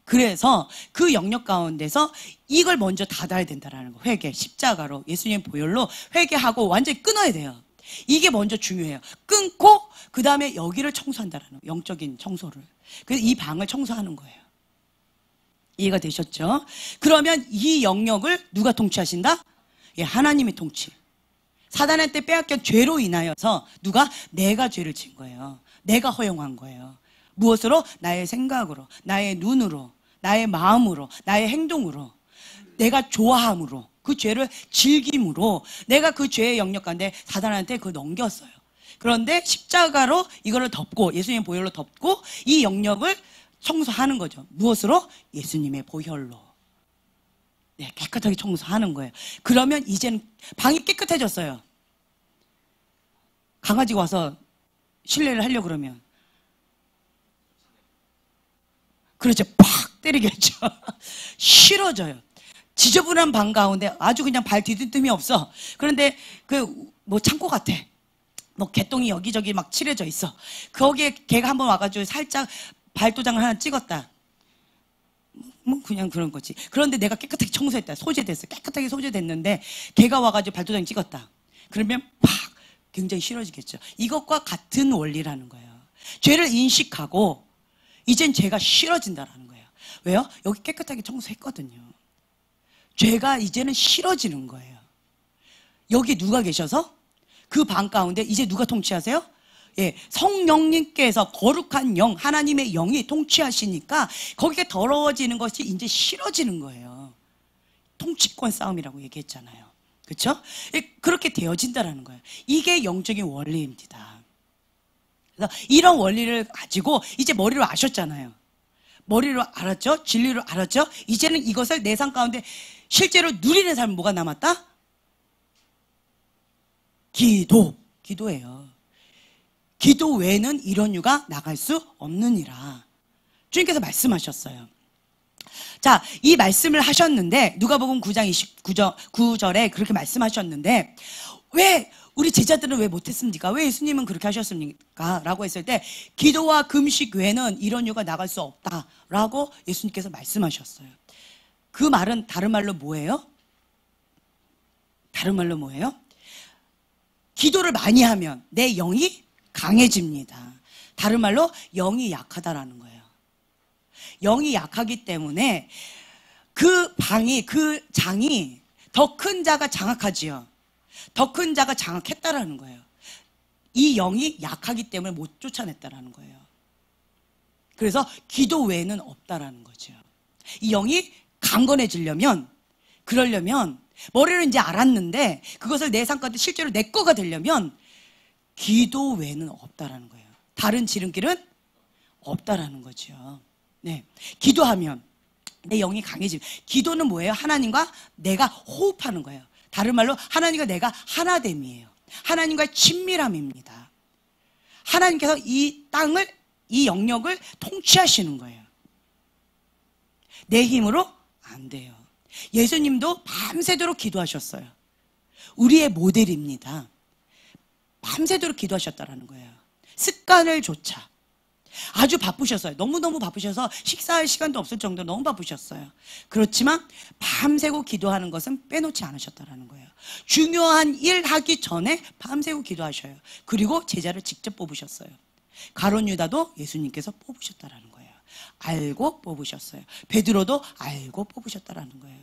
그래서 그 영역 가운데서 이걸 먼저 닫아야 된다는 거. 회개, 십자가로 예수님 보혈로 회개하고 완전히 끊어야 돼요. 이게 먼저 중요해요. 끊고 그 다음에 여기를 청소한다는 거. 영적인 청소를. 그래서 이 방을 청소하는 거예요. 이해가 되셨죠? 그러면 이 영역을 누가 통치하신다? 예, 하나님이 통치. 사단한테 빼앗긴 죄로 인하여서 내가 죄를 지은 거예요. 내가 허용한 거예요. 무엇으로? 나의 생각으로, 나의 눈으로, 나의 마음으로, 나의 행동으로, 내가 좋아함으로, 그 죄를 즐김으로 내가 그 죄의 영역 가운데 사단한테 그걸 넘겼어요. 그런데 십자가로 이거를 덮고 예수님의 보혈로 덮고 이 영역을 청소하는 거죠. 무엇으로? 예수님의 보혈로. 네, 깨끗하게 청소하는 거예요. 그러면 이제는 방이 깨끗해졌어요. 강아지가 와서 실례를 하려고 그러면 그렇죠. 팍 때리겠죠. 싫어져요. 지저분한 방 가운데 아주 그냥 발 디딜 틈이 없어. 그런데 뭐 창고 같아. 뭐 개똥이 여기저기 막 칠해져 있어. 거기에 개가 한번 와가지고 살짝 발도장을 하나 찍었다. 뭐 그냥 그런 거지. 그런데 내가 깨끗하게 청소했다. 소재됐어. 깨끗하게 소재됐는데 개가 와가지고 발도장 찍었다. 그러면 팍 굉장히 싫어지겠죠. 이것과 같은 원리라는 거예요. 죄를 인식하고 이젠 죄가 싫어진다라는 거예요. 왜요? 여기 깨끗하게 청소했거든요. 죄가 이제는 싫어지는 거예요. 여기 누가 계셔서 그 방 가운데 이제 누가 통치하세요? 예, 성령님께서 거룩한 영, 하나님의 영이 통치하시니까 거기에 더러워지는 것이 이제 싫어지는 거예요. 통치권 싸움이라고 얘기했잖아요. 그렇죠? 그렇게 되어진다라는 거예요. 이게 영적인 원리입니다. 그래서 이런 원리를 가지고 이제 머리로 아셨잖아요. 머리로 알았죠? 진리로 알았죠? 이제는 이것을 내 삶 가운데 실제로 누리는 삶은 뭐가 남았다? 기도예요. 기도 외에는 이런 유가 나갈 수 없느니라. 주님께서 말씀하셨어요. 자, 이 말씀을 하셨는데 누가복음 9장 29절에 그렇게 말씀하셨는데 왜 우리 제자들은 왜 못했습니까? 왜 예수님은 그렇게 하셨습니까? 라고 했을 때 기도와 금식 외에는 이런 유가 나갈 수 없다라고 예수님께서 말씀하셨어요. 그 말은 다른 말로 뭐예요? 다른 말로 뭐예요? 기도를 많이 하면 내 영이 강해집니다. 다른 말로 영이 약하다라는 거예요. 영이 약하기 때문에 그 장이 더 큰 자가 장악하지요. 더 큰 자가 장악했다라는 거예요. 이 영이 약하기 때문에 못 쫓아냈다라는 거예요. 그래서 기도 외에는 없다라는 거죠. 이 영이 강건해지려면, 그러려면 머리를 이제 알았는데 그것을 내 삶 가운데 실제로 내 거가 되려면 기도 외에는 없다라는 거예요. 다른 지름길은 없다라는 거죠. 네, 기도하면 내 영이 강해지고, 기도는 뭐예요? 하나님과 내가 호흡하는 거예요. 다른 말로 하나님과 내가 하나됨이에요. 하나님과의 친밀함입니다. 하나님께서 이 땅을, 이 영역을 통치하시는 거예요. 내 힘으로 안 돼요. 예수님도 밤새도록 기도하셨어요. 우리의 모델입니다. 밤새도록 기도하셨다라는 거예요. 습관을 조차. 아주 바쁘셨어요. 너무너무 바쁘셔서 식사할 시간도 없을 정도로 너무 바쁘셨어요. 그렇지만 밤새고 기도하는 것은 빼놓지 않으셨다라는 거예요. 중요한 일 하기 전에 밤새고 기도하셔요. 그리고 제자를 직접 뽑으셨어요. 가룟 유다도 예수님께서 뽑으셨다라는 거예요. 알고 뽑으셨어요. 베드로도 알고 뽑으셨다라는 거예요.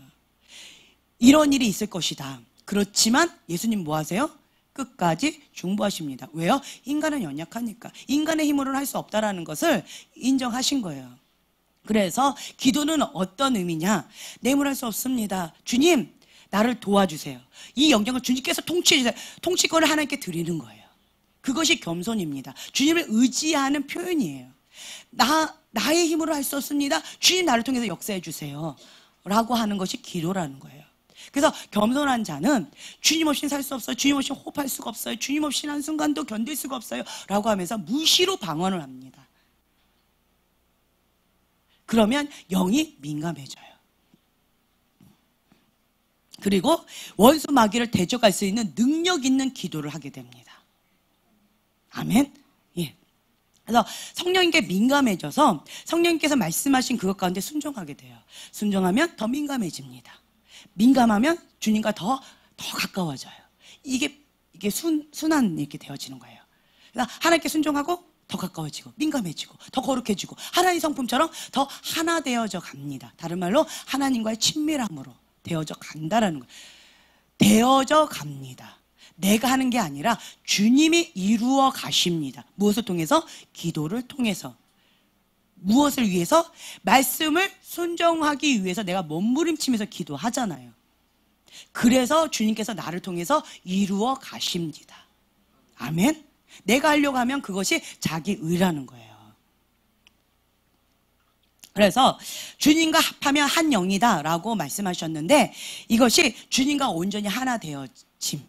이런 일이 있을 것이다. 그렇지만 예수님 뭐 하세요? 끝까지 중보하십니다. 왜요? 인간은 연약하니까. 인간의 힘으로는 할 수 없다라는 것을 인정하신 거예요. 그래서 기도는 어떤 의미냐? 내물할 수 없습니다. 주님, 나를 도와주세요. 이 영역을 주님께서 통치해주세요. 통치권을 하나님께 드리는 거예요. 그것이 겸손입니다. 주님을 의지하는 표현이에요. 나의 힘으로 할 수 없습니다. 주님 나를 통해서 역사해 주세요. 라고 하는 것이 기도라는 거예요. 그래서 겸손한 자는 주님 없이는 살 수 없어요. 주님 없이 호흡할 수가 없어요. 주님 없이는 한순간도 견딜 수가 없어요. 라고 하면서 무시로 방언을 합니다. 그러면 영이 민감해져요. 그리고 원수 마귀를 대적할 수 있는 능력 있는 기도를 하게 됩니다. 아멘. 예. 그래서 성령님께 민감해져서 성령님께서 말씀하신 그것 가운데 순종하게 돼요. 순종하면 더 민감해집니다. 민감하면 주님과 더 가까워져요. 이게 순환 이렇게 되어지는 거예요. 그래서 하나님께 순종하고 더 가까워지고 민감해지고 더 거룩해지고 하나님 성품처럼 더 하나 되어져 갑니다. 다른 말로 하나님과의 친밀함으로 되어져 간다라는 거예요. 되어져 갑니다. 내가 하는 게 아니라 주님이 이루어 가십니다. 무엇을 통해서? 기도를 통해서. 무엇을 위해서? 말씀을 순종하기 위해서 내가 몸부림치면서 기도하잖아요. 그래서 주님께서 나를 통해서 이루어 가십니다. 아멘. 내가 하려고 하면 그것이 자기 의라는 거예요. 그래서 주님과 합하면 한 영이다 라고 말씀하셨는데 이것이 주님과 온전히 하나 되어짐.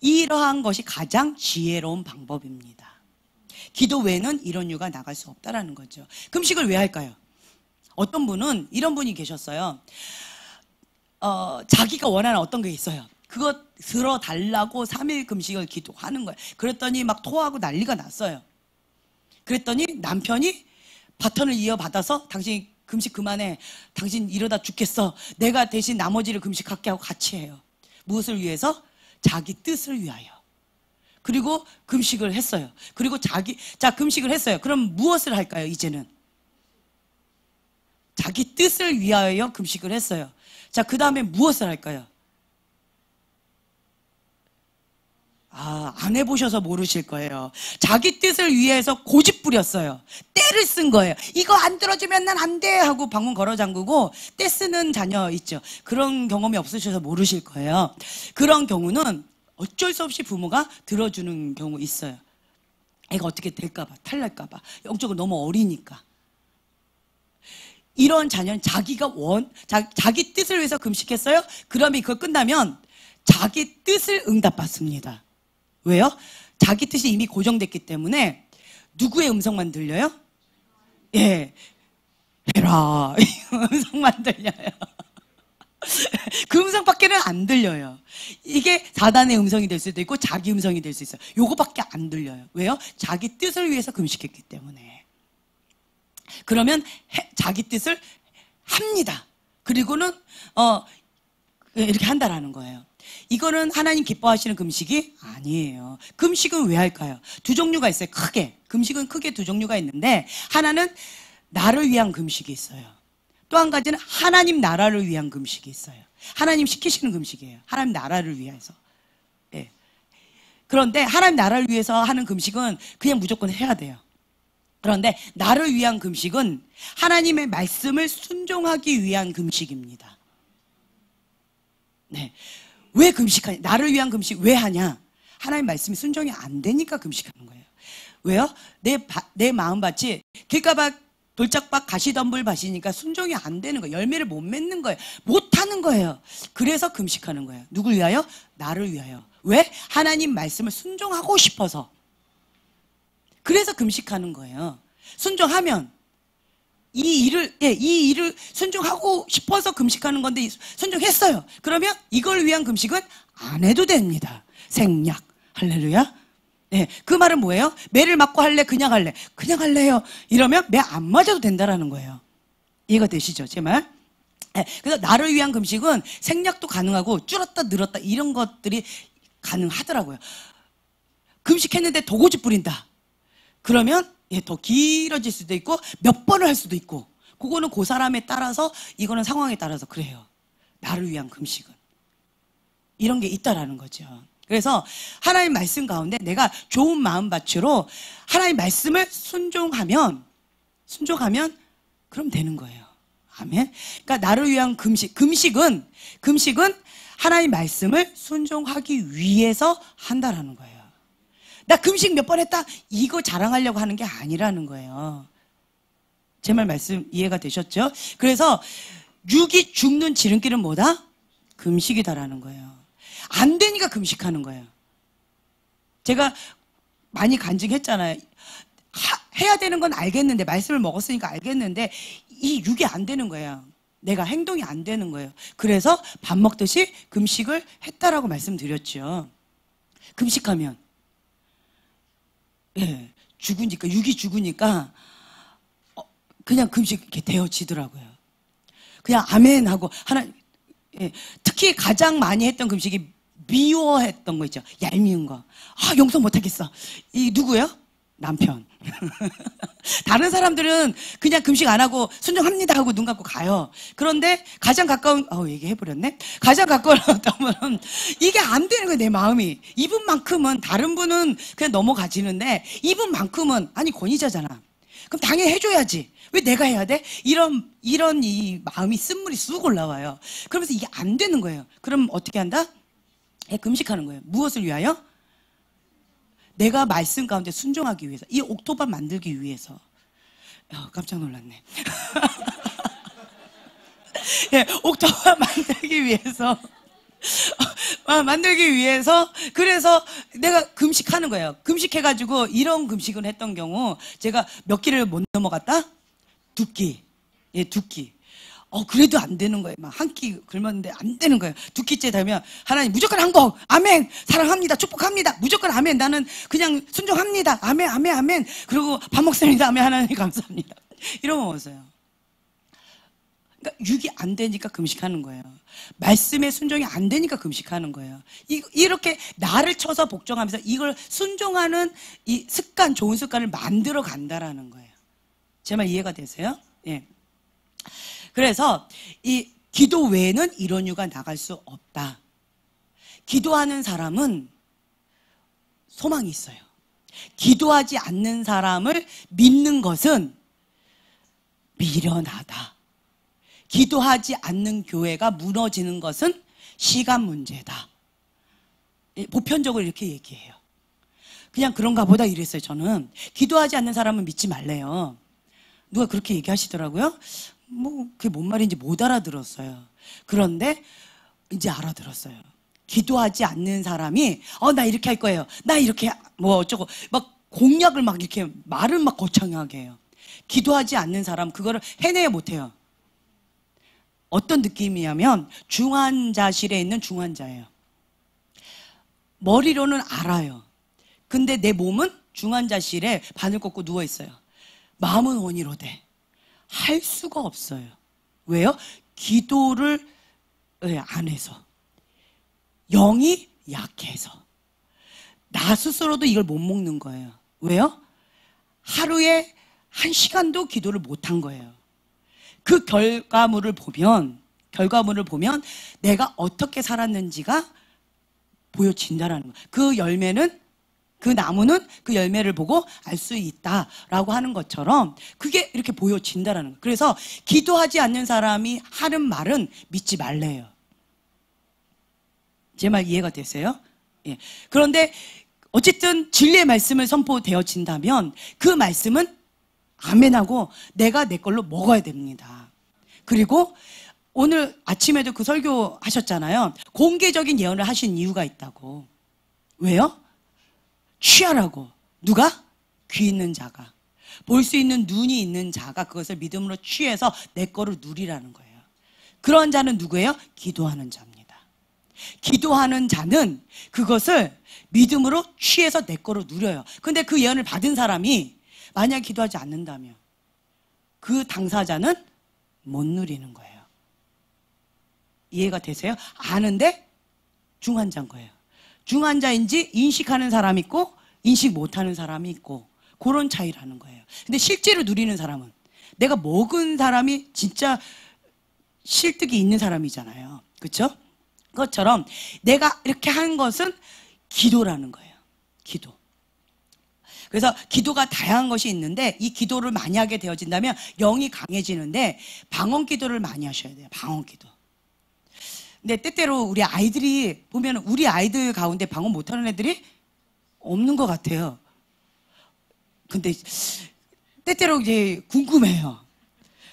이러한 것이 가장 지혜로운 방법입니다. 기도 외에는 이런 이유가 나갈 수 없다라는 거죠. 금식을 왜 할까요? 어떤 분은 이런 분이 계셨어요. 자기가 원하는 어떤 게 있어요. 그거 들어달라고 3일 금식을 기도하는 거예요. 그랬더니 막 토하고 난리가 났어요. 그랬더니 남편이 바톤을 이어받아서 당신 금식 그만해. 당신 이러다 죽겠어. 내가 대신 나머지를 금식하게 하고 같이 해요. 무엇을 위해서? 자기 뜻을 위하여. 그리고 금식을 했어요. 그리고 금식을 했어요. 그럼 무엇을 할까요, 이제는? 자기 뜻을 위하여 금식을 했어요. 자, 그 다음에 무엇을 할까요? 안 해보셔서 모르실 거예요. 자기 뜻을 위해서 고집 부렸어요. 떼를 쓴 거예요. 이거 안 들어주면 난 안 돼 하고 방문 걸어 잠그고 떼 쓰는 자녀 있죠. 그런 경험이 없으셔서 모르실 거예요. 그런 경우는 어쩔 수 없이 부모가 들어주는 경우 있어요. 애가 어떻게 될까봐, 탈날까봐, 영적으로 너무 어리니까. 이런 자녀는 자기가 자기 뜻을 위해서 금식했어요? 그러면 그거 끝나면 자기 뜻을 응답받습니다. 왜요? 자기 뜻이 이미 고정됐기 때문에 누구의 음성만 들려요? 예, 해라 이 음성만 들려요. 그 음성밖에는 안 들려요. 이게 사단의 음성이 될 수도 있고 자기 음성이 될 수 있어요. 요거밖에 안 들려요. 왜요? 자기 뜻을 위해서 금식했기 때문에. 그러면 자기 뜻을 합니다. 그리고는 이렇게 한다라는 거예요. 이거는 하나님 기뻐하시는 금식이 아니에요. 금식은 왜 할까요? 두 종류가 있어요. 크게. 금식은 크게 두 종류가 있는데 하나는 나를 위한 금식이 있어요. 또 한 가지는 하나님 나라를 위한 금식이 있어요. 하나님 시키시는 금식이에요. 하나님 나라를 위해서. 예. 그런데 하나님 나라를 위해서 하는 금식은 그냥 무조건 해야 돼요. 그런데 나를 위한 금식은 하나님의 말씀을 순종하기 위한 금식입니다. 네. 왜 금식하냐? 나를 위한 금식 왜 하냐? 하나님 말씀이 순종이 안 되니까 금식하는 거예요. 왜요? 내 마음밭이 길가밭 돌짝밭 가시덤불 밭이니까 순종이 안 되는 거예요. 열매를 못 맺는 거예요. 못 하는 거예요. 그래서 금식하는 거예요. 누굴 위하여? 나를 위하여. 왜? 하나님 말씀을 순종하고 싶어서. 그래서 금식하는 거예요. 순종하면 이 일을 순종하고 싶어서 금식하는 건데 순종했어요. 그러면 이걸 위한 금식은 안 해도 됩니다. 생략. 할렐루야. 네, 그 말은 뭐예요? 매를 맞고 할래? 그냥 할래? 그냥 할래요. 이러면 매 안 맞아도 된다라는 거예요. 이해가 되시죠? 제 말? 네, 그래서 나를 위한 금식은 생략도 가능하고 줄었다 늘었다 이런 것들이 가능하더라고요. 금식했는데 더 고집 부린다. 그러면 더 길어질 수도 있고 몇 번을 할 수도 있고 그거는 그 사람에 따라서 이거는 상황에 따라서 그래요. 나를 위한 금식은. 이런 게 있다라는 거죠. 그래서 하나님 말씀 가운데 내가 좋은 마음밭으로 하나님 말씀을 순종하면 그럼 되는 거예요. 아멘. 그러니까 나를 위한 금식은 하나님 말씀을 순종하기 위해서 한다라는 거예요. 나 금식 몇 번 했다 이거 자랑하려고 하는 게 아니라는 거예요. 제 말씀 이해가 되셨죠? 그래서 육이 죽는 지름길은 뭐다? 금식이다라는 거예요. 안 되니까 금식하는 거예요. 제가 많이 간증했잖아요. 해야 되는 건 알겠는데 말씀을 먹었으니까 알겠는데 이 육이 안 되는 거예요. 내가 행동이 안 되는 거예요. 그래서 밥 먹듯이 금식을 했다라고 말씀드렸죠. 금식하면 죽으니까 육이 죽으니까 그냥 금식 이렇게 되어지더라고요. 그냥 아멘 하고 특히 가장 많이 했던 금식이 미워했던 거 있죠. 얄미운 거. 용서 못하겠어. 이 누구예요? 남편. 다른 사람들은 그냥 금식 안 하고 순종합니다 하고 눈 감고 가요. 그런데 가장 가까운 얘기해버렸네. 가장 가까운 어떤 분은 이게 안 되는 거예요. 내 마음이. 이분만큼은 다른 분은 그냥 넘어가지는데 이분만큼은 아니 권위자잖아. 그럼 당연히 해줘야지. 왜 내가 해야 돼? 이런 이 마음이 쓴물이 쑥 올라와요. 그러면서 이게 안 되는 거예요. 그럼 어떻게 한다? 금식하는 거예요. 무엇을 위하여? 내가 말씀 가운데 순종하기 위해서. 이 옥토밥 만들기 위해서. 깜짝 놀랐네. 옥토밥 만들기 위해서. 그래서 내가 금식하는 거예요. 금식해가지고 이런 금식을 했던 경우 제가 몇 끼를 못 넘어갔다? 2끼. 2끼. 그래도 안 되는 거예요. 막 한 끼 굶었는데 안 되는 거예요. 2끼째 되면 하나님 무조건 항복. 아멘. 사랑합니다. 축복합니다. 무조건 아멘. 나는 그냥 순종합니다. 아멘, 아멘, 아멘. 그리고 밥 먹습니다. 아멘. 하나님 감사합니다. 이러고 먹었어요. 그러니까 육이 안 되니까 금식하는 거예요. 말씀의 순종이 안 되니까 금식하는 거예요. 이렇게 나를 쳐서 복종하면서 이걸 순종하는 이 습관, 좋은 습관을 만들어 간다라는 거예요. 제 말 이해가 되세요? 예. 그래서 이 기도 외에는 이런 이유가 나갈 수 없다. 기도하는 사람은 소망이 있어요. 기도하지 않는 사람을 믿는 것은 미련하다. 기도하지 않는 교회가 무너지는 것은 시간 문제다. 보편적으로 이렇게 얘기해요. 그냥 그런가 보다 이랬어요. 저는 기도하지 않는 사람은 믿지 말래요. 누가 그렇게 얘기하시더라고요. 뭐 그게 뭔 말인지 못 알아들었어요. 그런데 이제 알아들었어요. 기도하지 않는 사람이 나 이렇게 할 거예요. 나 이렇게 뭐 어쩌고 막 공약을 막 이렇게 말을 막 거창하게 해요. 기도하지 않는 사람 그거를 해내야 못해요. 어떤 느낌이냐면 중환자실에 있는 중환자예요. 머리로는 알아요. 근데 내 몸은 중환자실에 바늘 꽂고 누워 있어요. 마음은 원이로 돼. 할 수가 없어요. 왜요? 기도를 안 해서. 영이 약해서. 나 스스로도 이걸 못 먹는 거예요. 왜요? 하루에 1시간도 기도를 못 한 거예요. 그 결과물을 보면 내가 어떻게 살았는지가 보여진다라는 거예요. 그 열매는, 그 나무는 그 열매를 보고 알 수 있다라고 하는 것처럼 그게 이렇게 보여진다라는 거예요. 그래서 기도하지 않는 사람이 하는 말은 믿지 말래요. 제 말 이해가 되세요? 예. 그런데 어쨌든 진리의 말씀을 선포되어진다면 그 말씀은 아멘하고 내가 내 걸로 먹어야 됩니다. 그리고 오늘 아침에도 그 설교 하셨잖아요. 공개적인 예언을 하신 이유가 있다고. 왜요? 취하라고. 누가? 귀 있는 자가. 볼 수 있는 눈이 있는 자가 그것을 믿음으로 취해서 내 거를 누리라는 거예요. 그런 자는 누구예요? 기도하는 자입니다. 기도하는 자는 그것을 믿음으로 취해서 내 거로 누려요. 근데 그 예언을 받은 사람이 만약 기도하지 않는다면 그 당사자는 못 누리는 거예요. 이해가 되세요? 아는데 중환자인 거예요. 중환자인지 인식하는 사람이 있고 인식 못하는 사람이 있고 그런 차이라는 거예요. 근데 실제로 누리는 사람은 내가 먹은 사람이 진짜 실득이 있는 사람이잖아요. 그렇죠? 그것처럼 내가 이렇게 한 것은 기도라는 거예요. 기도. 그래서 기도가 다양한 것이 있는데 이 기도를 많이 하게 되어진다면 영이 강해지는데 방언 기도를 많이 하셔야 돼요. 방언 기도. 근데 때때로 우리 아이들이 보면 우리 아이들 가운데 방언 못하는 애들이 없는 것 같아요. 근데 때때로 이제 궁금해요.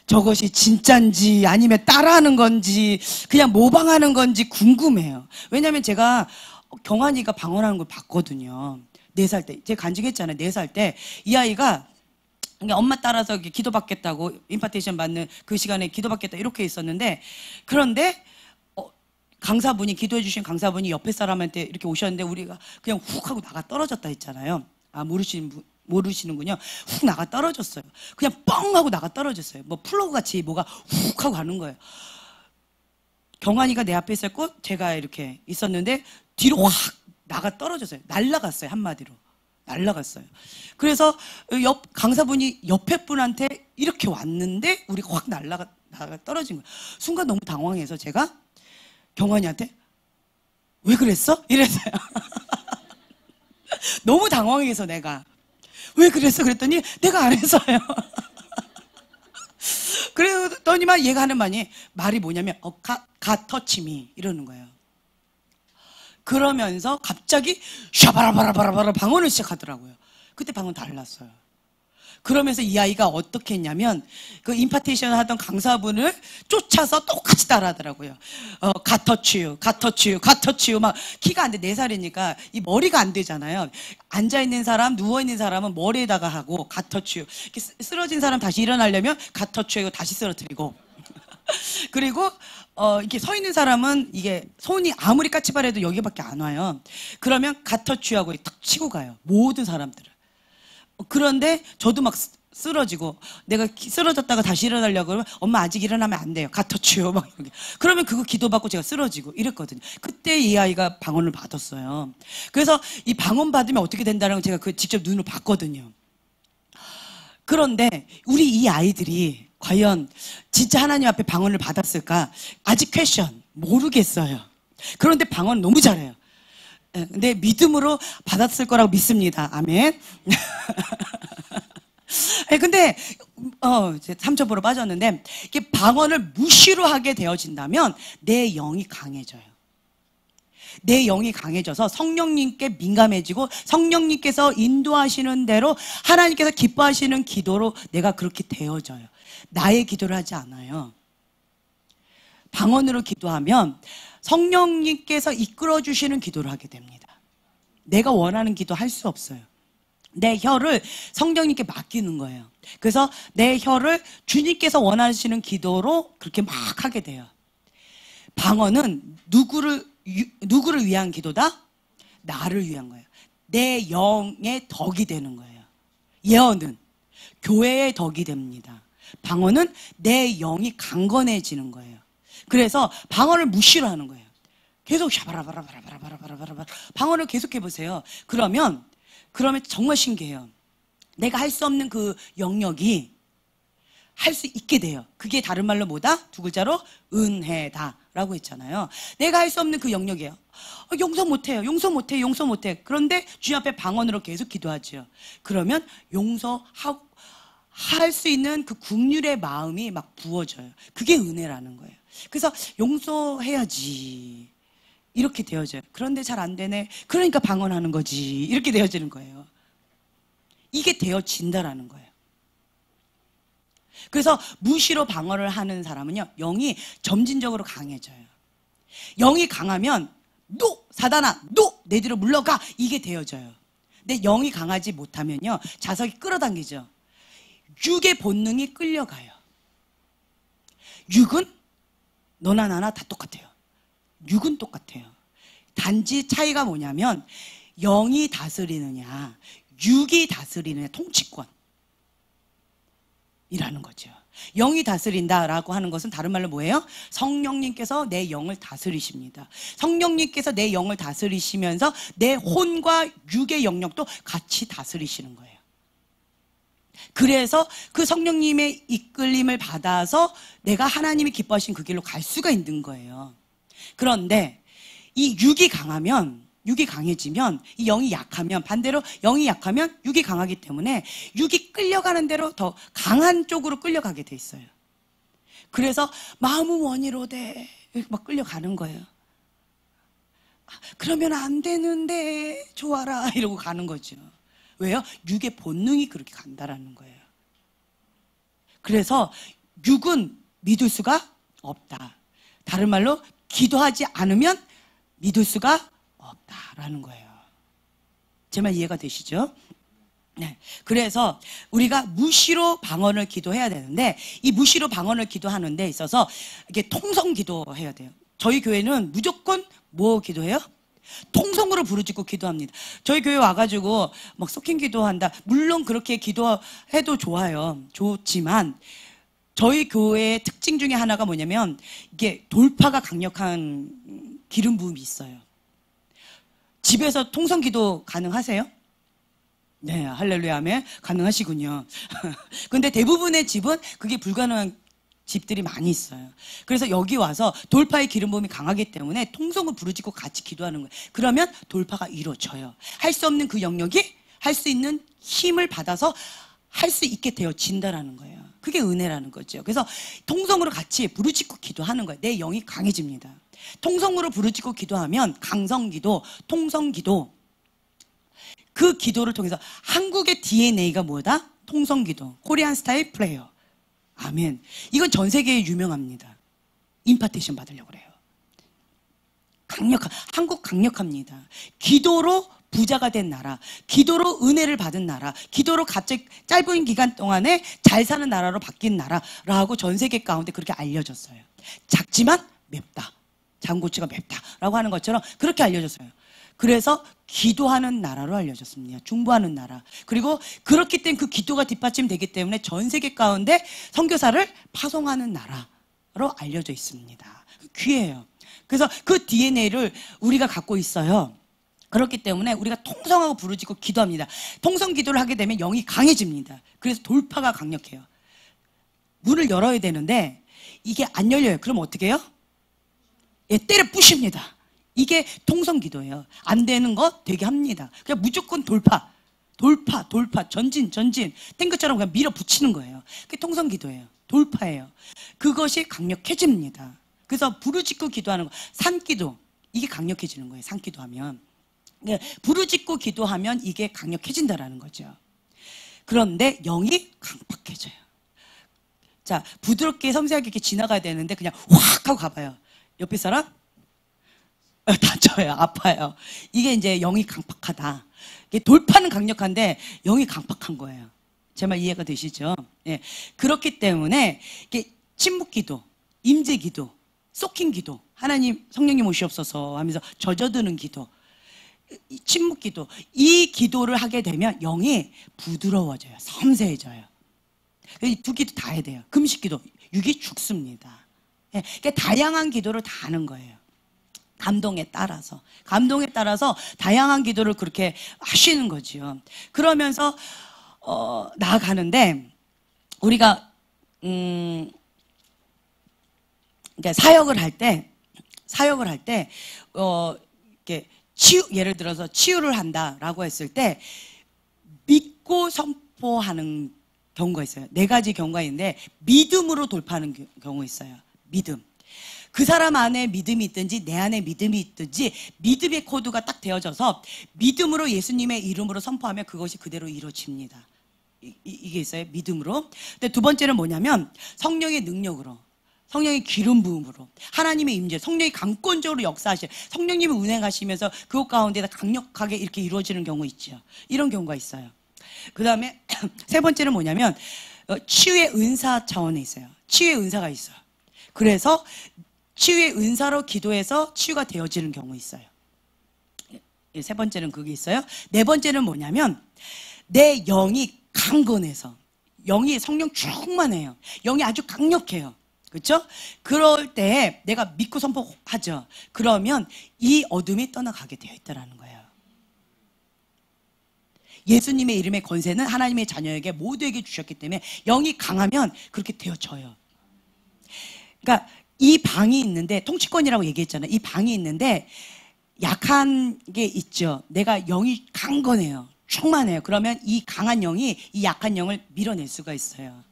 저것이 진짠지 아니면 따라하는 건지 그냥 모방하는 건지 궁금해요. 왜냐면 제가 경환이가 방언하는 걸 봤거든요. 4살 때. 제가 간증했잖아요. 4살 때 이 아이가 그냥 엄마 따라서 기도받겠다고 임파테이션 받는 그 시간에 기도받겠다 이렇게 있었는데 그런데 강사분이 기도해 주신 강사분이 옆에 사람한테 이렇게 오셨는데 우리가 그냥 훅 하고 나가 떨어졌다 했잖아요. 아 모르시는군요. 훅 나가 떨어졌어요. 그냥 뻥 하고 나가 떨어졌어요. 뭐 플러그 같이 뭐가 훅 하고 가는 거예요. 경환이가 내 앞에 있었고 제가 이렇게 있었는데 뒤로 확 나가 떨어졌어요. 날라갔어요. 한마디로 날라갔어요. 그래서 옆 강사분이 옆에 분한테 이렇게 왔는데 우리가 확 나가 떨어진 거예요. 순간 너무 당황해서 제가 경환이한테 왜 그랬어? 이랬어요. 너무 당황해서 내가 왜 그랬어? 그랬더니 내가 안 했어요. 그랬더니만 얘가 하는 말이 뭐냐면 가터치미 이러는 거예요. 그러면서 갑자기 샤바라바라바라바라 방언을 시작하더라고요. 그때 방언 달랐어요. 그러면서 이 아이가 어떻게 했냐면 그 임파테이션 하던 강사분을 쫓아서 똑같이 따라하더라고요. 가터치유 막 키가 안 돼. 4살이니까 이 머리가 안 되잖아요. 앉아있는 사람 누워있는 사람은 머리에다가 하고 가터치유 이렇게 쓰러진 사람 다시 일어나려면 가터치유 다시 쓰러뜨리고 그리고 이렇게 서 있는 사람은 이게 손이 아무리 까치발해도 여기밖에 안 와요. 그러면 가터치유하고 탁 치고 가요. 모든 사람들을. 그런데 저도 막 쓰러지고 내가 쓰러졌다가 다시 일어나려고 그러면 엄마 아직 일어나면 안 돼요. 가터치유 막 이렇게. 그러면 그거 기도받고 제가 쓰러지고 이랬거든요. 그때 이 아이가 방언을 받았어요. 그래서 이 방언 받으면 어떻게 된다는 걸 제가 그 직접 눈으로 봤거든요. 그런데 우리 이 아이들이 과연 진짜 하나님 앞에 방언을 받았을까? 아직 퀘션 모르겠어요. 그런데 방언 너무 잘해요. 근데 믿음으로 받았을 거라고 믿습니다. 아멘. 근데 이제 3초보로 빠졌는데 이게 방언을 무시로 하게 되어진다면 내 영이 강해져요. 내 영이 강해져서 성령님께 민감해지고 성령님께서 인도하시는 대로 하나님께서 기뻐하시는 기도로 내가 그렇게 되어져요. 나의 기도를 하지 않아요. 방언으로 기도하면 성령님께서 이끌어 주시는 기도를 하게 됩니다. 내가 원하는 기도 할 수 없어요. 내 혀를 성령님께 맡기는 거예요. 그래서 내 혀를 주님께서 원하시는 기도로 그렇게 막 하게 돼요. 방언은 누구를 위한 기도다? 나를 위한 거예요. 내 영의 덕이 되는 거예요. 예언은 교회의 덕이 됩니다. 방언은 내 영이 강건해지는 거예요. 그래서 방언을 무시로 하는 거예요. 계속 샤바라바라바라바라바라바라 방언을 계속 해보세요. 그러면 정말 신기해요. 내가 할 수 없는 그 영역이 할 수 있게 돼요. 그게 다른 말로 뭐다? 두 글자로 은혜다 라고 했잖아요. 내가 할 수 없는 그 영역이에요. 용서 못해요. 용서 못해. 그런데 주님 앞에 방언으로 계속 기도하죠. 그러면 용서하고 할 수 있는 그 국률의 마음이 막 부어져요. 그게 은혜라는 거예요. 그래서 용서해야지 이렇게 되어져요. 그런데 잘 안 되네. 그러니까 방언하는 거지. 이렇게 되어지는 거예요. 이게 되어진다라는 거예요. 그래서 무시로 방언을 하는 사람은요, 영이 점진적으로 강해져요. 영이 강하면 노! 사단아! 노! 내 뒤로 물러가! 이게 되어져요. 근데 영이 강하지 못하면요, 자석이 끌어당기죠. 육의 본능이 끌려가요. 육은 너나 나나 다 똑같아요. 육은 똑같아요. 단지 차이가 뭐냐면 영이 다스리느냐 육이 다스리느냐 통치권 이라는 거죠. 영이 다스린다라고 하는 것은 다른 말로 뭐예요? 성령님께서 내 영을 다스리십니다. 성령님께서 내 영을 다스리시면서 내 혼과 육의 영역도 같이 다스리시는 거예요. 그래서 그 성령님의 이끌림을 받아서 내가 하나님이 기뻐하신 그 길로 갈 수가 있는 거예요. 그런데 이 육이 강해지면 이 영이 약하면 반대로 영이 약하면 육이 강하기 때문에 육이 끌려가는 대로 더 강한 쪽으로 끌려가게 돼 있어요. 그래서 마음은 원이로되 막 끌려가는 거예요. 그러면 안 되는데 좋아라 이러고 가는 거죠. 왜요? 육의 본능이 그렇게 간다라는 거예요. 그래서 육은 믿을 수가 없다. 다른 말로 기도하지 않으면 믿을 수가 없다라는 거예요. 제 말 이해가 되시죠? 네. 그래서 우리가 무시로 방언을 기도해야 되는데 이 무시로 방언을 기도하는 데 있어서 이게 통성 기도해야 돼요. 저희 교회는 무조건 뭐 기도해요? 통성으로 부르짖고 기도합니다. 저희 교회 와가지고 막 소킹 기도한다. 물론 그렇게 기도해도 좋아요. 좋지만 저희 교회의 특징 중에 하나가 뭐냐면 이게 돌파가 강력한 기름 부음이 있어요. 집에서 통성 기도 가능하세요? 네, 할렐루야 아멘. 가능하시군요. 근데 대부분의 집은 그게 불가능한 집들이 많이 있어요. 그래서 여기 와서 돌파의 기름 부음이 강하기 때문에 통성을 부르짖고 같이 기도하는 거예요. 그러면 돌파가 이루어져요. 할 수 없는 그 영역이 할 수 있는 힘을 받아서 할 수 있게 되어진다라는 거예요. 그게 은혜라는 거죠. 그래서 통성으로 같이 부르짖고 기도하는 거예요. 내 영이 강해집니다. 통성으로 부르짖고 기도하면 강성기도, 통성기도, 그 기도를 통해서 한국의 DNA가 뭐다? 통성기도, 코리안 스타일 프레이어. 아멘. 이건 전 세계에 유명합니다. 임파테이션 받으려고 그래요. 한국 강력합니다. 기도로 부자가 된 나라, 기도로 은혜를 받은 나라, 기도로 갑자기 짧은 기간 동안에 잘 사는 나라로 바뀐 나라라고 전 세계 가운데 그렇게 알려졌어요. 작지만 맵다. 장고추가 맵다라고 하는 것처럼 그렇게 알려졌어요. 그래서 기도하는 나라로 알려졌습니다. 중보하는 나라. 그리고 그렇기 때문에 그 기도가 뒷받침되기 때문에 전 세계 가운데 선교사를 파송하는 나라로 알려져 있습니다. 귀해요. 그래서 그 DNA를 우리가 갖고 있어요. 그렇기 때문에 우리가 통성하고 부르짖고 기도합니다. 통성 기도를 하게 되면 영이 강해집니다. 그래서 돌파가 강력해요. 문을 열어야 되는데 이게 안 열려요. 그럼 어떻게 해요? 때려 부십니다. 이게 통성기도예요. 안 되는 거 되게 합니다. 그냥 무조건 돌파, 전진, 탱크처럼 그냥 밀어붙이는 거예요. 그게 통성기도예요. 돌파예요. 그것이 강력해집니다. 그래서 부르짖고 기도하는 거, 산기도, 이게 강력해지는 거예요. 산기도하면. 부르짖고 기도하면 이게 강력해진다라는 거죠. 그런데 영이 강팍해져요. 자, 부드럽게 섬세하게 이렇게 지나가야 되는데 그냥 확 하고 가봐요. 옆에 사람? 다쳐요. 아파요. 이게 이제 영이 강팍하다. 돌파는 강력한데 영이 강팍한 거예요. 제 말 이해가 되시죠? 예. 그렇기 때문에 이게 침묵기도, 임재기도, 쏘킹기도, 하나님 성령님 오시옵소서 하면서 젖어드는 기도, 침묵기도, 이 기도를 하게 되면 영이 부드러워져요. 섬세해져요. 이 두 기도 다 해야 돼요. 금식기도, 육이 죽습니다. 예. 그러니까 다양한 기도를 다 하는 거예요. 감동에 따라서 다양한 기도를 그렇게 하시는 거지요. 그러면서 나아가는데 우리가 그러니까 사역을 할 때 이렇게 예를 들어서 치유를 한다라고 했을 때 믿고 선포하는 경우가 있어요. 4가지 경우가 있는데 믿음으로 돌파하는 경우 있어요. 믿음. 그 사람 안에 믿음이 있든지 내 안에 믿음이 있든지 믿음의 코드가 딱 되어져서 믿음으로 예수님의 이름으로 선포하면 그것이 그대로 이루어집니다. 이게 있어요. 믿음으로. 근데 두 번째는 뭐냐면 성령의 능력으로, 성령의 기름 부음으로, 하나님의 임재, 성령이 강권적으로 역사하시, 성령님이 운행하시면서 그것 가운데 강력하게 이렇게 이루어지는 경우 있죠. 이런 경우가 있어요. 그 다음에 세 번째는 뭐냐면 치유의 은사 차원에 있어요. 치유의 은사가 있어요. 그래서 치유의 은사로 기도해서 치유가 되어지는 경우 있어요. 세 번째는 그게 있어요. 네 번째는 뭐냐면 내 영이 강건해서, 영이 성령 충만해요. 영이 아주 강력해요. 그렇죠? 그럴 때 내가 믿고 선포하죠. 그러면 이 어둠이 떠나가게 되어 있다는 거예요. 예수님의 이름의 권세는 하나님의 자녀에게 모두에게 주셨기 때문에 영이 강하면 그렇게 되어져요. 그러니까 이 방이 있는데, 통치권이라고 얘기했잖아요. 이 방이 있는데 약한 게 있죠. 내가 영이 강건해요. 충만해요. 그러면 이 강한 영이 이 약한 영을 밀어낼 수가 있어요.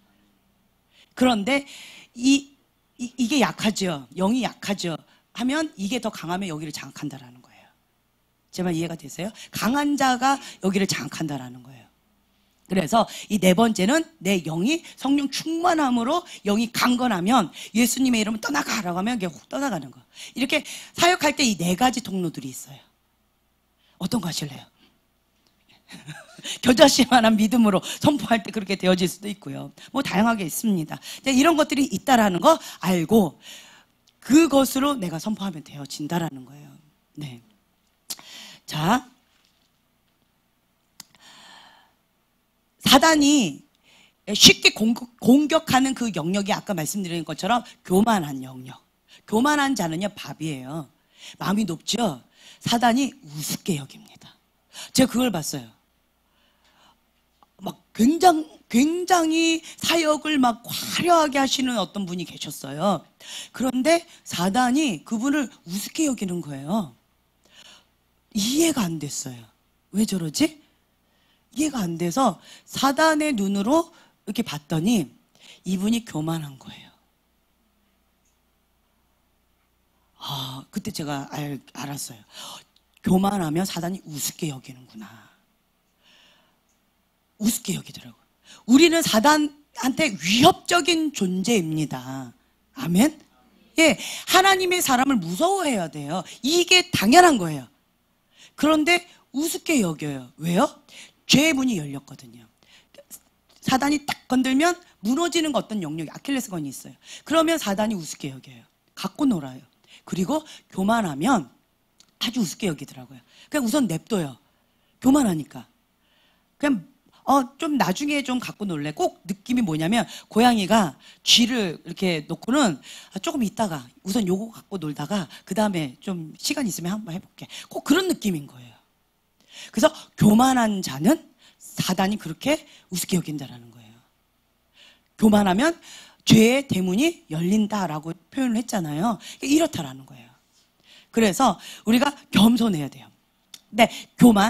그런데 이게 약하죠. 영이 약하죠. 하면 이게 더 강하면 여기를 장악한다라는 거예요. 제 말 이해가 되세요? 강한 자가 여기를 장악한다라는 거예요. 그래서 이 네 번째는 내 영이 성령 충만함으로 영이 강건하면 예수님의 이름을 떠나가라고 하면 이게 훅 떠나가는 거. 이렇게 사역할 때 이 4가지 통로들이 있어요. 어떤 거 하실래요? 겨자씨만한 믿음으로 선포할 때 그렇게 되어질 수도 있고요. 뭐 다양하게 있습니다. 이런 것들이 있다라는 거 알고 그것으로 내가 선포하면 되어진다라는 거예요. 네. 자, 사단이 쉽게 공격하는 그 영역이 아까 말씀드린 것처럼 교만한 영역. 교만한 자는요 밥이에요. 마음이 높죠. 사단이 우습게 여깁니다. 제가 그걸 봤어요. 막 굉장히 사역을 막 화려하게 하시는 어떤 분이 계셨어요. 그런데 사단이 그분을 우습게 여기는 거예요. 이해가 안 됐어요. 왜 저러지? 이해가 안 돼서 사단의 눈으로 이렇게 봤더니 이분이 교만한 거예요. 아, 그때 제가 알았어요. 교만하면 사단이 우습게 여기는구나. 우습게 여기더라고요. 우리는 사단한테 위협적인 존재입니다. 아멘? 예, 하나님의 사람을 무서워해야 돼요. 이게 당연한 거예요. 그런데 우습게 여겨요. 왜요? 죄의 문이 열렸거든요. 사단이 딱 건들면 무너지는 어떤 영역이 아킬레스건이 있어요. 그러면 사단이 우습게 여겨요. 갖고 놀아요. 그리고 교만하면 아주 우습게 여기더라고요. 그냥 우선 냅둬요. 교만하니까. 그냥 좀 나중에 좀 갖고 놀래. 꼭 느낌이 뭐냐면 고양이가 쥐를 이렇게 놓고는 조금 있다가 우선 요거 갖고 놀다가 그 다음에 좀 시간 있으면 한번 해볼게. 꼭 그런 느낌인 거예요. 그래서 교만한 자는 사단이 그렇게 우습게 여긴다라는 거예요. 교만하면 죄의 대문이 열린다라고 표현을 했잖아요. 이렇다라는 거예요. 그래서 우리가 겸손해야 돼요. 네,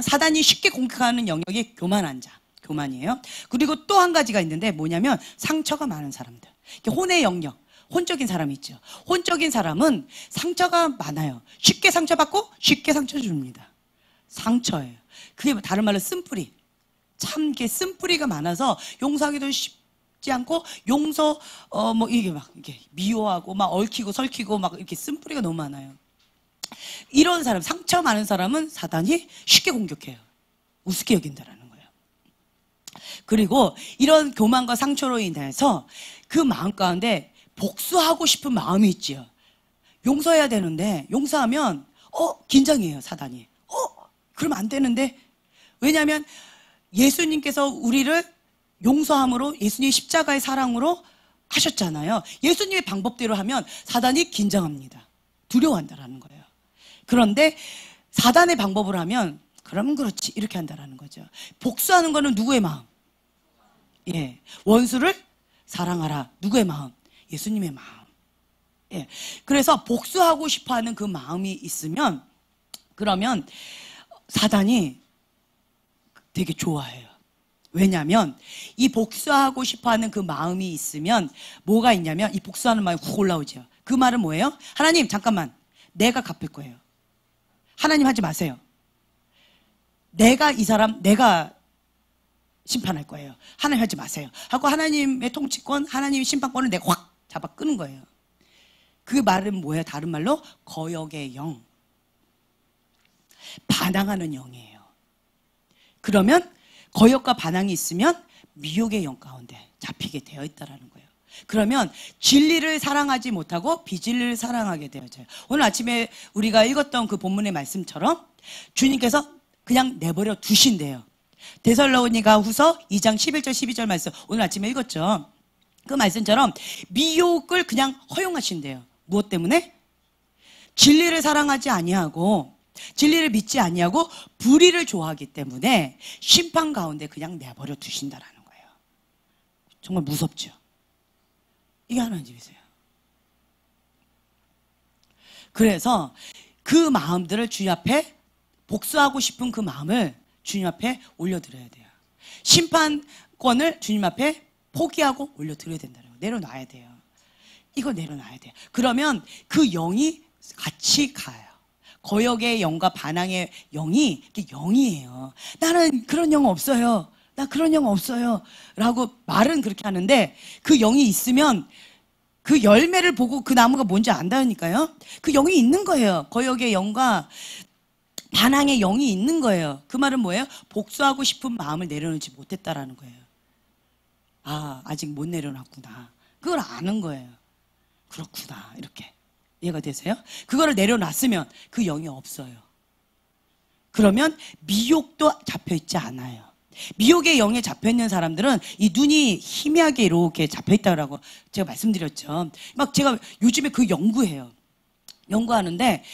사단이 쉽게 공격하는 영역이 교만한 자, 교만이에요. 그리고 또 한 가지가 있는데 뭐냐면 상처가 많은 사람들. 혼의 영역, 혼적인 사람이 있죠. 혼적인 사람은 상처가 많아요. 쉽게 상처받고 쉽게 상처 줍니다. 상처예요. 그게 다른 말로 쓴뿌리. 참 이게 쓴뿌리가 많아서 용서하기도 쉽지 않고 이게 막 이렇게 미워하고 막 얽히고 설키고 막 이렇게 쓴뿌리가 너무 많아요. 이런 사람, 상처 많은 사람은 사단이 쉽게 공격해요. 우습게 여긴다라는 거예요. 그리고 이런 교만과 상처로 인해서 그 마음 가운데 복수하고 싶은 마음이 있지요. 용서해야 되는데 용서하면 긴장해요, 사단이. 그러면 안 되는데. 왜냐하면 예수님께서 우리를 용서함으로 예수님의 십자가의 사랑으로 하셨잖아요. 예수님의 방법대로 하면 사단이 긴장합니다. 두려워한다라는 거예요. 그런데 사단의 방법으로 하면 그러면 그렇지 이렇게 한다라는 거죠. 복수하는 거는 누구의 마음? 예, 원수를 사랑하라. 누구의 마음? 예수님의 마음. 예, 그래서 복수하고 싶어하는 그 마음이 있으면 그러면 사단이 되게 좋아해요. 왜냐하면 이 복수하고 싶어하는 그 마음이 있으면 뭐가 있냐면 이 복수하는 마음이 훅 올라오죠. 그 말은 뭐예요? 하나님 잠깐만, 내가 갚을 거예요. 하나님 하지 마세요. 내가 심판할 거예요. 하나님 하지 마세요. 하고 하나님의 통치권, 하나님의 심판권을 내가 확 잡아 끄는 거예요. 그 말은 뭐예요? 다른 말로 거역의 영, 반항하는 영이에요. 그러면 거역과 반항이 있으면 미혹의 영 가운데 잡히게 되어 있다는 거예요. 그러면 진리를 사랑하지 못하고 비진리를 사랑하게 되어져요. 오늘 아침에 우리가 읽었던 그 본문의 말씀처럼 주님께서 그냥 내버려 두신대요. 데살로니가 후서 2장 11절 12절 말씀 오늘 아침에 읽었죠. 그 말씀처럼 미혹을 그냥 허용하신대요. 무엇 때문에? 진리를 사랑하지 아니하고 진리를 믿지 아니하고 불의를 좋아하기 때문에 심판 가운데 그냥 내버려 두신다라는 거예요. 정말 무섭죠. 이게 하나님이세요. 그래서 그 마음들을 주님 앞에 복수하고 싶은 그 마음을 주님 앞에 올려드려야 돼요. 심판권을 주님 앞에 포기하고 올려드려야 된다는 거예요. 내려놔야 돼요. 이거 내려놔야 돼요. 그러면 그 영이 같이 가요. 거역의 영과 반항의 영이 영이에요. 나는 그런 영 없어요. 나 그런 영 없어요. 라고 말은 그렇게 하는데 그 영이 있으면 그 열매를 보고 그 나무가 뭔지 안다니까요. 그 영이 있는 거예요. 거역의 영과 반항의 영이 있는 거예요. 그 말은 뭐예요? 복수하고 싶은 마음을 내려놓지 못했다라는 거예요. 아직 못 내려놨구나. 그걸 아는 거예요. 그렇구나. 이렇게. 이해가 되세요? 그거를 내려놨으면 그 영이 없어요. 그러면 미혹도 잡혀있지 않아요. 미혹의 영에 잡혀있는 사람들은 이 눈이 희미하게 이렇게 잡혀있다고 제가 말씀드렸죠. 막 제가 요즘에 그 연구하는데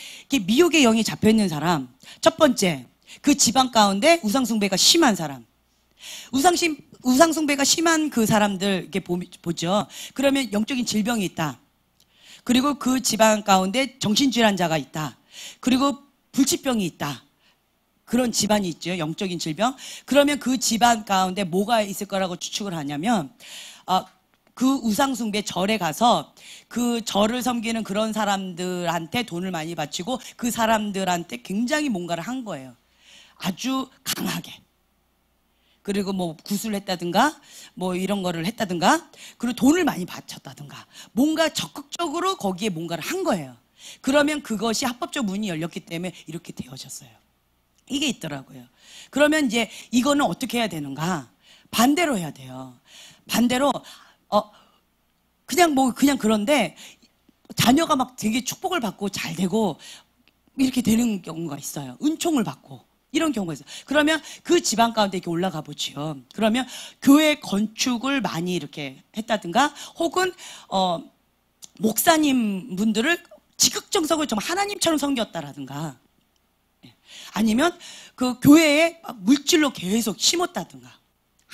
미혹의 영이 잡혀있는 사람, 첫 번째, 그 집안 가운데 우상숭배가 심한 사람, 우상숭배가 심한 그 사람들 이렇게 보죠. 그러면 영적인 질병이 있다. 그리고 그 집안 가운데 정신질환자가 있다. 그리고 불치병이 있다. 그런 집안이 있죠. 영적인 질병. 그러면 그 집안 가운데 뭐가 있을 거라고 추측을 하냐면 그 우상숭배 절에 가서 그 절을 섬기는 그런 사람들한테 돈을 많이 바치고 그 사람들한테 굉장히 뭔가를 한 거예요. 아주 강하게. 그리고 뭐 구슬을 했다든가 뭐 이런 거를 했다든가 그리고 돈을 많이 바쳤다든가 뭔가 적극적으로 거기에 뭔가를 한 거예요. 그러면 그것이 합법적 문이 열렸기 때문에 이렇게 되어졌어요. 이게 있더라고요. 그러면 이제 이거는 어떻게 해야 되는가? 반대로 해야 돼요. 반대로 그냥 그런데 자녀가 막 되게 축복을 받고 잘 되고 이렇게 되는 경우가 있어요. 은총을 받고 이런 경우가 있어요. 그러면 그 집안 가운데 이렇게 올라가 보지요. 그러면 교회 건축을 많이 이렇게 했다든가 혹은 목사님 분들을 지극정성을 좀 하나님처럼 섬겼다라든가 아니면 그 교회에 물질로 계속 심었다든가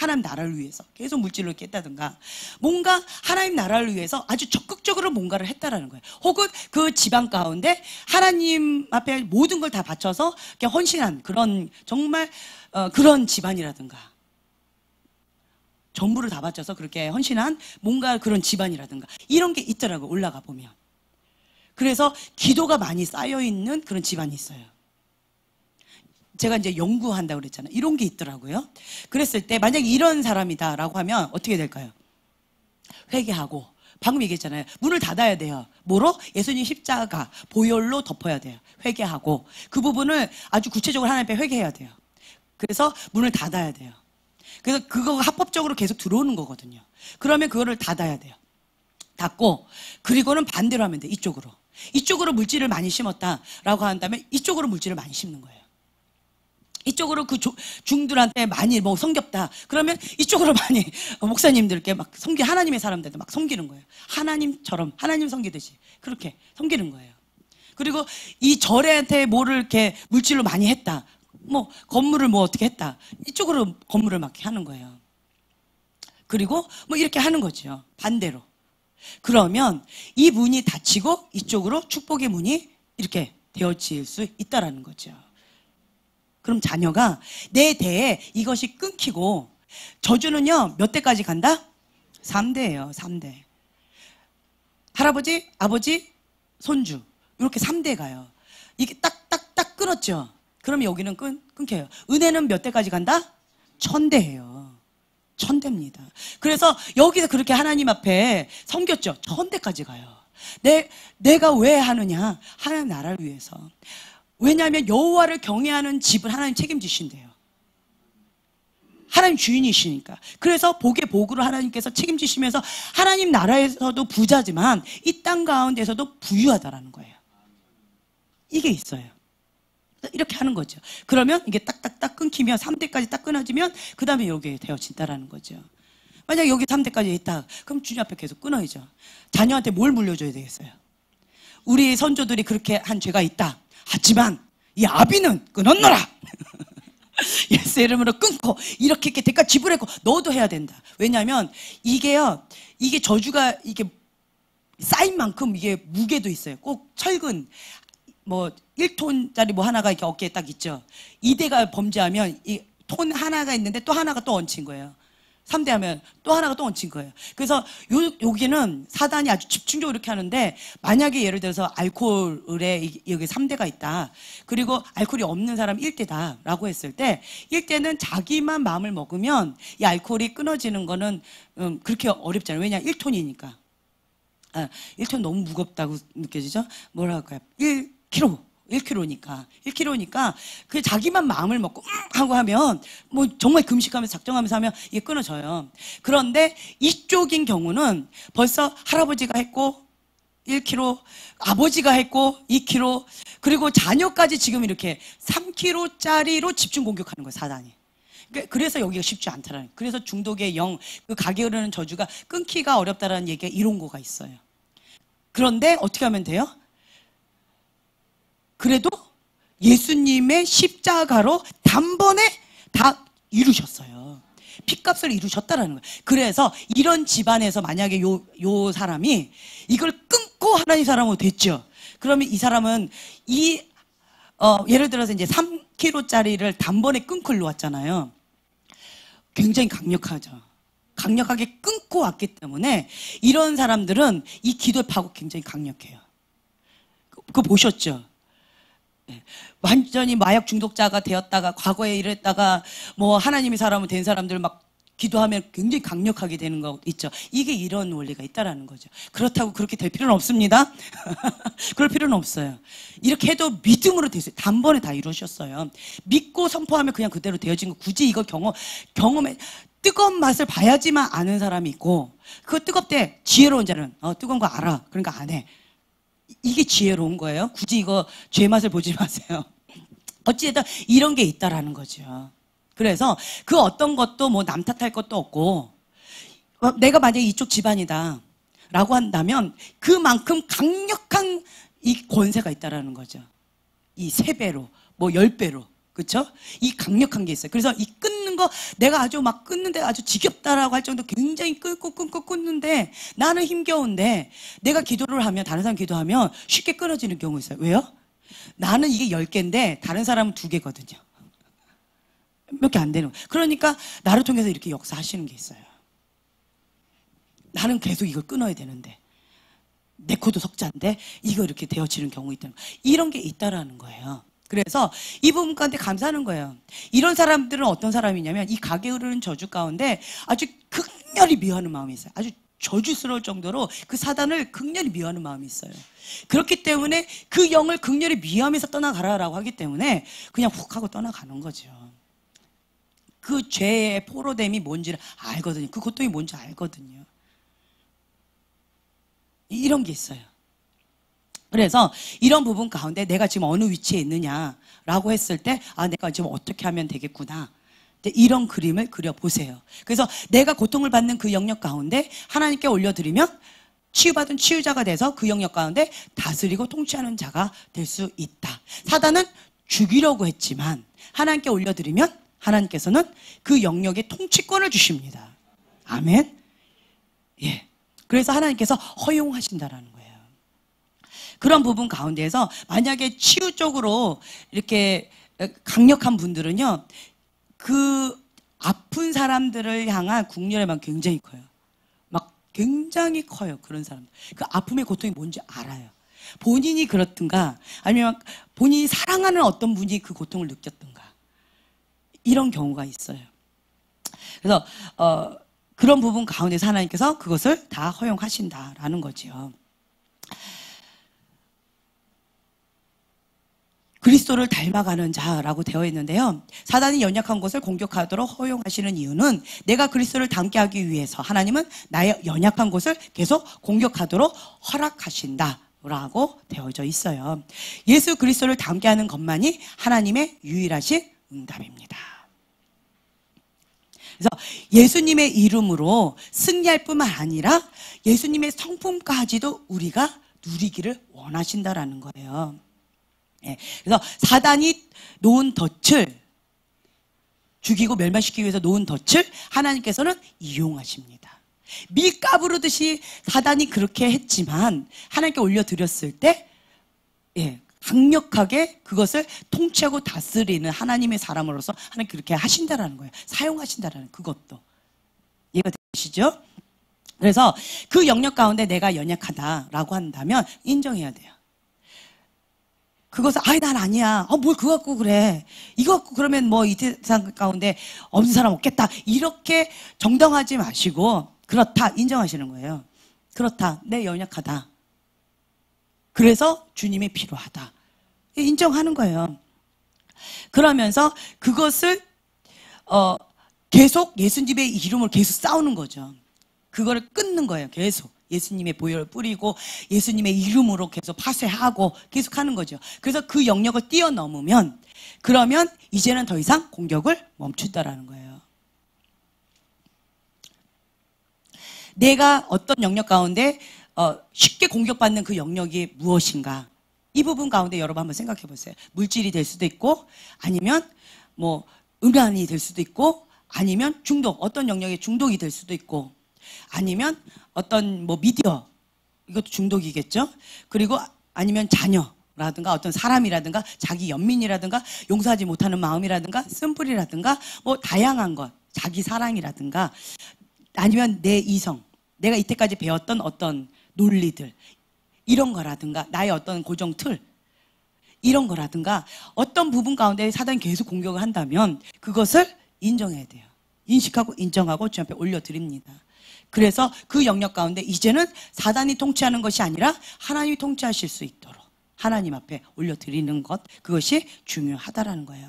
하나님 나라를 위해서 계속 물질로 이렇게 했다든가, 뭔가 하나님 나라를 위해서 아주 적극적으로 뭔가를 했다라는 거예요. 혹은 그 집안 가운데 하나님 앞에 모든 걸 다 바쳐서 이렇게 헌신한 그런 정말 그런 집안이라든가, 전부를 다 바쳐서 그렇게 헌신한 뭔가 그런 집안이라든가 이런 게 있더라고요. 올라가 보면. 그래서 기도가 많이 쌓여있는 그런 집안이 있어요. 제가 이제 연구한다고 그랬잖아요. 이런 게 있더라고요. 그랬을 때 만약에 이런 사람이다라고 하면 어떻게 될까요? 회개하고, 방금 얘기했잖아요. 문을 닫아야 돼요. 뭐로? 예수님 십자가 보혈로 덮어야 돼요. 회개하고 그 부분을 아주 구체적으로 하나님 앞에 회개해야 돼요. 그래서 문을 닫아야 돼요. 그래서 그거가 합법적으로 계속 들어오는 거거든요. 그러면 그거를 닫아야 돼요. 닫고, 그리고는 반대로 하면 돼요. 이쪽으로 물질을 많이 심었다라고 한다면 이쪽으로 물질을 많이 심는 거예요. 이쪽으로 그 중들한테 많이 뭐 섬겼다 그러면 이쪽으로 많이 목사님들께 막 하나님의 사람들도 막 섬기는 거예요. 하나님처럼, 하나님 섬기듯이 그렇게 섬기는 거예요. 그리고 이 절에한테 뭐를 이렇게 물질로 많이 했다, 뭐 건물을 뭐 어떻게 했다, 이쪽으로 건물을 막 하는 거예요. 그리고 뭐 이렇게 하는 거죠. 반대로. 그러면 이 문이 닫히고 이쪽으로 축복의 문이 이렇게 되어질 수 있다라는 거죠. 그럼 자녀가 내 대에 이것이 끊기고, 저주는요 몇 대까지 간다? 3대예요. 3대. 할아버지, 아버지, 손주 이렇게 3대 가요. 이게 딱딱딱 끊었죠. 그러면 여기는 끊겨요. 은혜는 몇 대까지 간다? 1000대예요. 1000대입니다. 그래서 여기서 그렇게 하나님 앞에 섬겼죠. 1000대까지 가요. 내가 왜 하느냐? 하나님 나라를 위해서. 왜냐하면 여호와를 경외하는 집을 하나님 책임지신대요. 하나님 주인이시니까. 그래서 복의 복으로 하나님께서 책임지시면서 하나님 나라에서도 부자지만 이 땅 가운데서도 부유하다라는 거예요. 이게 있어요. 이렇게 하는 거죠. 그러면 이게 딱딱딱 끊기면 3대까지 딱 끊어지면 그 다음에 여기에 되어진다라는 거죠. 만약 여기 3대까지 있다, 그럼 주님 앞에 계속 끊어야죠. 자녀한테 뭘 물려줘야 되겠어요? 우리 선조들이 그렇게 한 죄가 있다. 하지만 이 아비는 끊었노라. 예수 이름으로 끊고 이렇게 대가 지불했고 너도 해야 된다. 왜냐하면 이게 저주가 이게 쌓인 만큼 이게 무게도 있어요. 꼭 철근 뭐 1톤짜리 뭐 하나가 이렇게 어깨에 딱 있죠. 2대가 범죄하면 이 톤 하나가 있는데 또 하나가 또 얹힌 거예요. 3대 하면 또 하나가 또 얹힌 거예요. 그래서 여기는 사단이 아주 집중적으로 이렇게 하는데, 만약에 예를 들어서 알코올에 여기 3대가 있다. 그리고 알코올이 없는 사람 1대다라고 했을 때 1대는 자기만 마음을 먹으면 이 알코올이 끊어지는 거는 그렇게 어렵잖아요. 왜냐 1톤이니까. 1톤 너무 무겁다고 느껴지죠? 뭐라 할까요? 1kg니까 그 자기만 마음을 먹고 하고 하면 뭐 정말 금식하면서 작정하면서 하면 이게 끊어져요. 그런데 이쪽인 경우는 벌써 할아버지가 했고 1kg, 아버지가 했고 2kg, 그리고 자녀까지 지금 이렇게 3kg짜리로 집중 공격하는 거예요, 사단이. 그래서 여기가 쉽지 않다라는 거예요. 그래서 중독의 그 가게 흐르는 저주가 끊기가 어렵다라는 얘기가 이런 거가 있어요. 그런데 어떻게 하면 돼요? 그래도 예수님의 십자가로 단번에 다 이루셨어요. 핏값을 이루셨다라는 거예요. 그래서 이런 집안에서 만약에 요 사람이 이걸 끊고 하나님 사람으로 됐죠. 그러면 이 사람은 예를 들어서 이제 3kg짜리를 단번에 끊고 놓았잖아요. 굉장히 강력하죠. 강력하게 끊고 왔기 때문에 이런 사람들은 이 기도의 파고 굉장히 강력해요. 그거 보셨죠? 완전히 마약 중독자가 되었다가 과거에 이랬다가 뭐 하나님의 사람은 된 사람들 막 기도하면 굉장히 강력하게 되는 거 있죠. 이게 이런 원리가 있다라는 거죠. 그렇다고 그렇게 될 필요는 없습니다. 그럴 필요는 없어요. 이렇게 해도 믿음으로 됐어요. 단번에 다 이루셨어요. 믿고 선포하면 그냥 그대로 되어진 거. 굳이 이거 경험에 뜨거운 맛을 봐야지만 아는 사람이 있고, 그거 뜨겁대. 지혜로운 자는 뜨거운 거 알아. 그러니까 안 해. 이게 지혜로운 거예요. 굳이 이거 죄 맛을 보지 마세요. 어찌됐든 이런 게 있다라는 거죠. 그래서 그 어떤 것도 뭐 남 탓할 것도 없고, 내가 만약에 이쪽 집안이다 라고 한다면 그만큼 강력한 이 권세가 있다라는 거죠. 이 3배로 뭐 10배로, 그렇죠? 이 강력한 게 있어요. 그래서 이 끊는 거 내가 아주 막 끊는데 아주 지겹다라고 할 정도 굉장히 끊고 끊는데 나는 힘겨운데 내가 기도를 하면 다른 사람 기도하면 쉽게 끊어지는 경우 있어요. 왜요? 나는 이게 10개인데 다른 사람은 2개거든요. 몇 개 안 되는 거예요. 그러니까 나를 통해서 이렇게 역사하시는 게 있어요. 나는 계속 이걸 끊어야 되는데 내 코도 석자인데 이거 이렇게 되어지는 경우 있다는 거예요. 이런 게 있다라는 거예요. 그래서 이 부분 가운데 감사하는 거예요. 이런 사람들은 어떤 사람이냐면 이 가게 흐르는 저주 가운데 아주 극렬히 미워하는 마음이 있어요. 아주 저주스러울 정도로 그 사단을 극렬히 미워하는 마음이 있어요. 그렇기 때문에 그 영을 극렬히 미워하면서 떠나가라라고 하기 때문에 그냥 훅 하고 떠나가는 거죠. 그 죄의 포로됨이 뭔지를 알거든요. 그 고통이 뭔지 알거든요. 이런 게 있어요. 그래서 이런 부분 가운데 내가 지금 어느 위치에 있느냐라고 했을 때 아, 내가 지금 어떻게 하면 되겠구나. 이런 그림을 그려보세요. 그래서 내가 고통을 받는 그 영역 가운데 하나님께 올려드리면 치유받은 치유자가 돼서 그 영역 가운데 다스리고 통치하는 자가 될 수 있다. 사단은 죽이려고 했지만 하나님께 올려드리면 하나님께서는 그 영역의 통치권을 주십니다. 아멘. 예. 그래서 하나님께서 허용하신다라는 거예요. 그런 부분 가운데에서 만약에 치유 쪽으로 이렇게 강력한 분들은요, 그 아픈 사람들을 향한 국률에만 굉장히 커요. 막 굉장히 커요. 그런 사람들. 그 아픔의 고통이 뭔지 알아요. 본인이 그렇든가 아니면 본인이 사랑하는 어떤 분이 그 고통을 느꼈든가 이런 경우가 있어요. 그래서 그런 부분 가운데서 하나님께서 그것을 다 허용하신다라는 거죠. 그리스도를 닮아가는 자라고 되어 있는데요. 사단이 연약한 것을 공격하도록 허용하시는 이유는 내가 그리스도를 닮게 하기 위해서 하나님은 나의 연약한 것을 계속 공격하도록 허락하신다라고 되어져 있어요. 예수 그리스도를 닮게 하는 것만이 하나님의 유일하신 응답입니다. 그래서 예수님의 이름으로 승리할 뿐만 아니라 예수님의 성품까지도 우리가 누리기를 원하신다라는 거예요. 예, 그래서 사단이 놓은 덫을 죽이고 멸망시키기 위해서 놓은 덫을 하나님께서는 이용하십니다. 밀가부르듯이 사단이 그렇게 했지만 하나님께 올려드렸을 때 강력하게 그것을 통치하고 다스리는 하나님의 사람으로서 하나님 그렇게 하신다라는 거예요. 사용하신다라는 그것도 이해가 되시죠? 그래서 그 영역 가운데 내가 연약하다라고 한다면 인정해야 돼요. 그것을 난 아니야. 뭘 그거 갖고 그래. 이거 갖고 그러면 뭐 이 세상 가운데 없는 사람 없겠다. 이렇게 정당하지 마시고 그렇다 인정하시는 거예요. 그렇다. 내 연약하다. 그래서 주님이 필요하다. 인정하는 거예요. 그러면서 그것을 계속 예수님의 이름으로 계속 싸우는 거죠. 그거를 끊는 거예요. 계속. 예수님의 보혈을 뿌리고 예수님의 이름으로 계속 파쇄하고 계속 하는 거죠. 그래서 그 영역을 뛰어넘으면 그러면 이제는 더 이상 공격을 멈춘다라는 거예요. 내가 어떤 영역 가운데 쉽게 공격받는 그 영역이 무엇인가? 이 부분 가운데 여러분 한번 생각해 보세요. 물질이 될 수도 있고 아니면 뭐 음란이 될 수도 있고 아니면 중독, 어떤 영역에 중독이 될 수도 있고 아니면 어떤 뭐 미디어, 이것도 중독이겠죠. 그리고 아니면 자녀라든가 어떤 사람이라든가 자기 연민이라든가 용서하지 못하는 마음이라든가 쓴뿌리라든가 뭐 다양한 것, 자기 사랑이라든가 아니면 내 이성, 내가 이때까지 배웠던 어떤 논리들 이런 거라든가 나의 어떤 고정 틀 이런 거라든가 어떤 부분 가운데 사단이 계속 공격을 한다면 그것을 인정해야 돼요. 인식하고 인정하고 주 앞에 올려드립니다. 그래서 그 영역 가운데 이제는 사단이 통치하는 것이 아니라 하나님이 통치하실 수 있도록 하나님 앞에 올려드리는 것, 그것이 중요하다라는 거예요.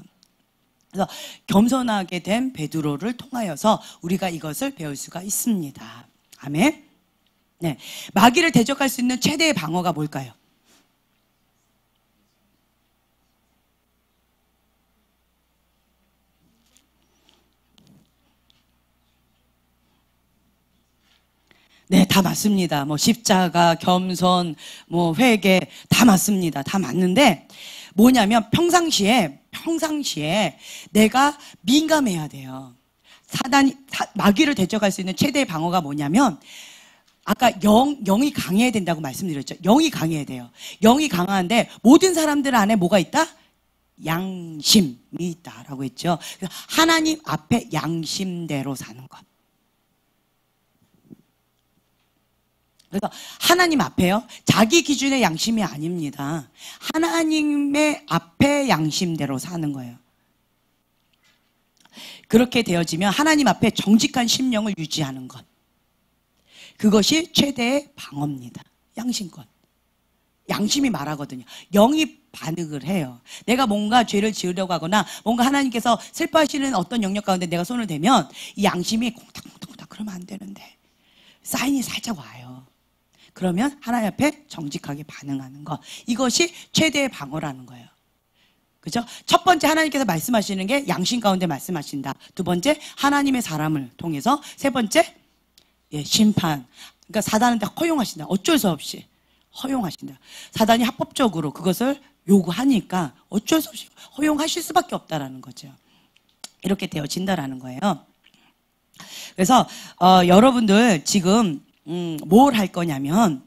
그래서 겸손하게 된 베드로를 통하여서 우리가 이것을 배울 수가 있습니다. 아멘. 네, 마귀를 대적할 수 있는 최대의 방어가 뭘까요? 네, 다 맞습니다. 뭐 십자가, 겸손, 뭐 회개 다 맞습니다. 다 맞는데 뭐냐면 평상시에 평상시에 내가 민감해야 돼요. 마귀를 대적할 수 있는 최대의 방어가 뭐냐면, 아까 영이 강해야 된다고 말씀드렸죠. 영이 강해야 돼요. 영이 강한데 모든 사람들 안에 뭐가 있다? 양심이 있다라고 했죠. 하나님 앞에 양심대로 사는 것. 그래서 하나님 앞에요, 자기 기준의 양심이 아닙니다. 하나님의 앞에 양심대로 사는 거예요. 그렇게 되어지면 하나님 앞에 정직한 심령을 유지하는 것, 그것이 최대의 방어입니다. 양심권. 양심이 말하거든요. 영이 반응을 해요. 내가 뭔가 죄를 지으려고 하거나 뭔가 하나님께서 슬퍼하시는 어떤 영역 가운데 내가 손을 대면 이 양심이 콩닥콩닥 그러면 안 되는데 사인이 살짝 와요. 그러면 하나님 앞에 정직하게 반응하는 것, 이것이 최대의 방어라는 거예요. 그죠? 첫 번째, 하나님께서 말씀하시는 게 양심 가운데 말씀하신다. 두 번째, 하나님의 사람을 통해서. 세 번째, 심판. 그러니까 사단한테 허용하신다. 어쩔 수 없이 허용하신다. 사단이 합법적으로 그것을 요구하니까 어쩔 수 없이 허용하실 수밖에 없다라는 거죠. 이렇게 되어진다라는 거예요. 그래서 여러분들 지금 뭘 할 거냐면,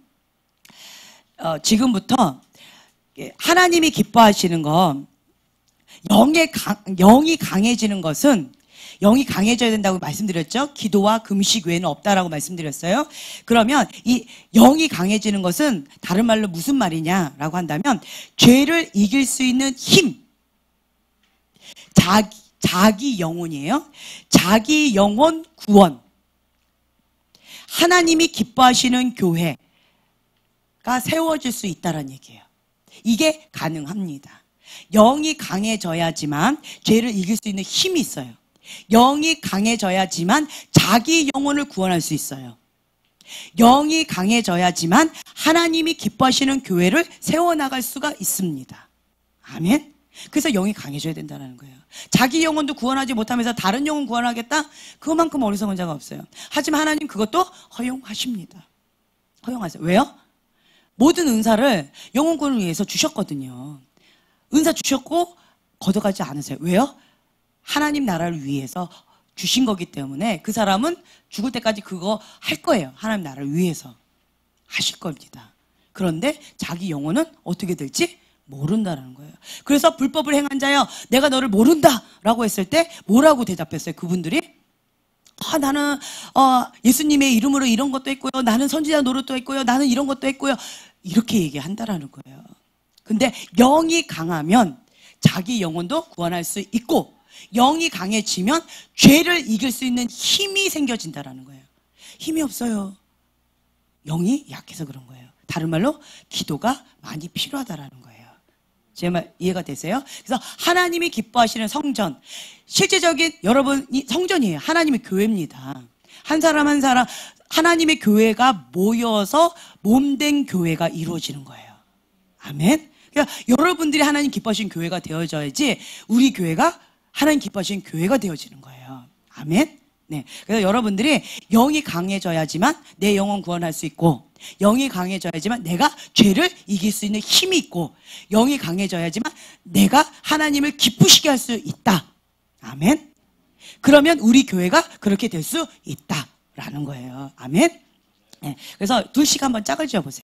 지금부터 하나님이 기뻐하시는 거, 영이 강해지는 것은, 영이 강해져야 된다고 말씀드렸죠. 기도와 금식 외에는 없다라고 말씀드렸어요. 그러면 이 영이 강해지는 것은 다른 말로 무슨 말이냐라고 한다면, 죄를 이길 수 있는 힘, 자기 영혼이에요. 자기 영혼 구원. 하나님이 기뻐하시는 교회가 세워질 수 있다는 얘기예요. 이게 가능합니다. 영이 강해져야지만 죄를 이길 수 있는 힘이 있어요. 영이 강해져야지만 자기 영혼을 구원할 수 있어요. 영이 강해져야지만 하나님이 기뻐하시는 교회를 세워나갈 수가 있습니다. 아멘. 그래서 영이 강해져야 된다는 거예요. 자기 영혼도 구원하지 못하면서 다른 영혼 구원하겠다? 그것만큼 어리석은 자가 없어요. 하지만 하나님 그것도 허용하십니다. 허용하세요. 왜요? 모든 은사를 영혼 구원을 위해서 주셨거든요. 은사 주셨고 걷어가지 않으세요. 왜요? 하나님 나라를 위해서 주신 거기 때문에 그 사람은 죽을 때까지 그거 할 거예요. 하나님 나라를 위해서 하실 겁니다. 그런데 자기 영혼은 어떻게 될지 모른다는 거예요. 그래서 불법을 행한 자여, 내가 너를 모른다라고 했을 때 뭐라고 대답했어요? 그분들이 나는 예수님의 이름으로 이런 것도 했고요, 나는 선지자 노릇도 했고요, 나는 이런 것도 했고요, 이렇게 얘기한다라는 거예요. 근데 영이 강하면 자기 영혼도 구원할 수 있고, 영이 강해지면 죄를 이길 수 있는 힘이 생겨진다라는 거예요. 힘이 없어요. 영이 약해서 그런 거예요. 다른 말로 기도가 많이 필요하다라는 거예요. 제 말 이해가 되세요? 그래서 하나님이 기뻐하시는 성전, 실제적인 여러분이 성전이에요. 하나님의 교회입니다. 한 사람 한 사람 하나님의 교회가 모여서 몸된 교회가 이루어지는 거예요. 아멘. 그러니까 여러분들이 하나님 기뻐하시는 교회가 되어져야지 우리 교회가 하나님 기뻐하시는 교회가 되어지는 거예요. 아멘. 네. 그래서 여러분들이 영이 강해져야지만 내 영혼 구원할 수 있고, 영이 강해져야지만 내가 죄를 이길 수 있는 힘이 있고, 영이 강해져야지만 내가 하나님을 기쁘시게 할 수 있다. 아멘. 그러면 우리 교회가 그렇게 될 수 있다라는 거예요. 아멘. 네. 그래서 둘씩 한번 짝을 지어보세요.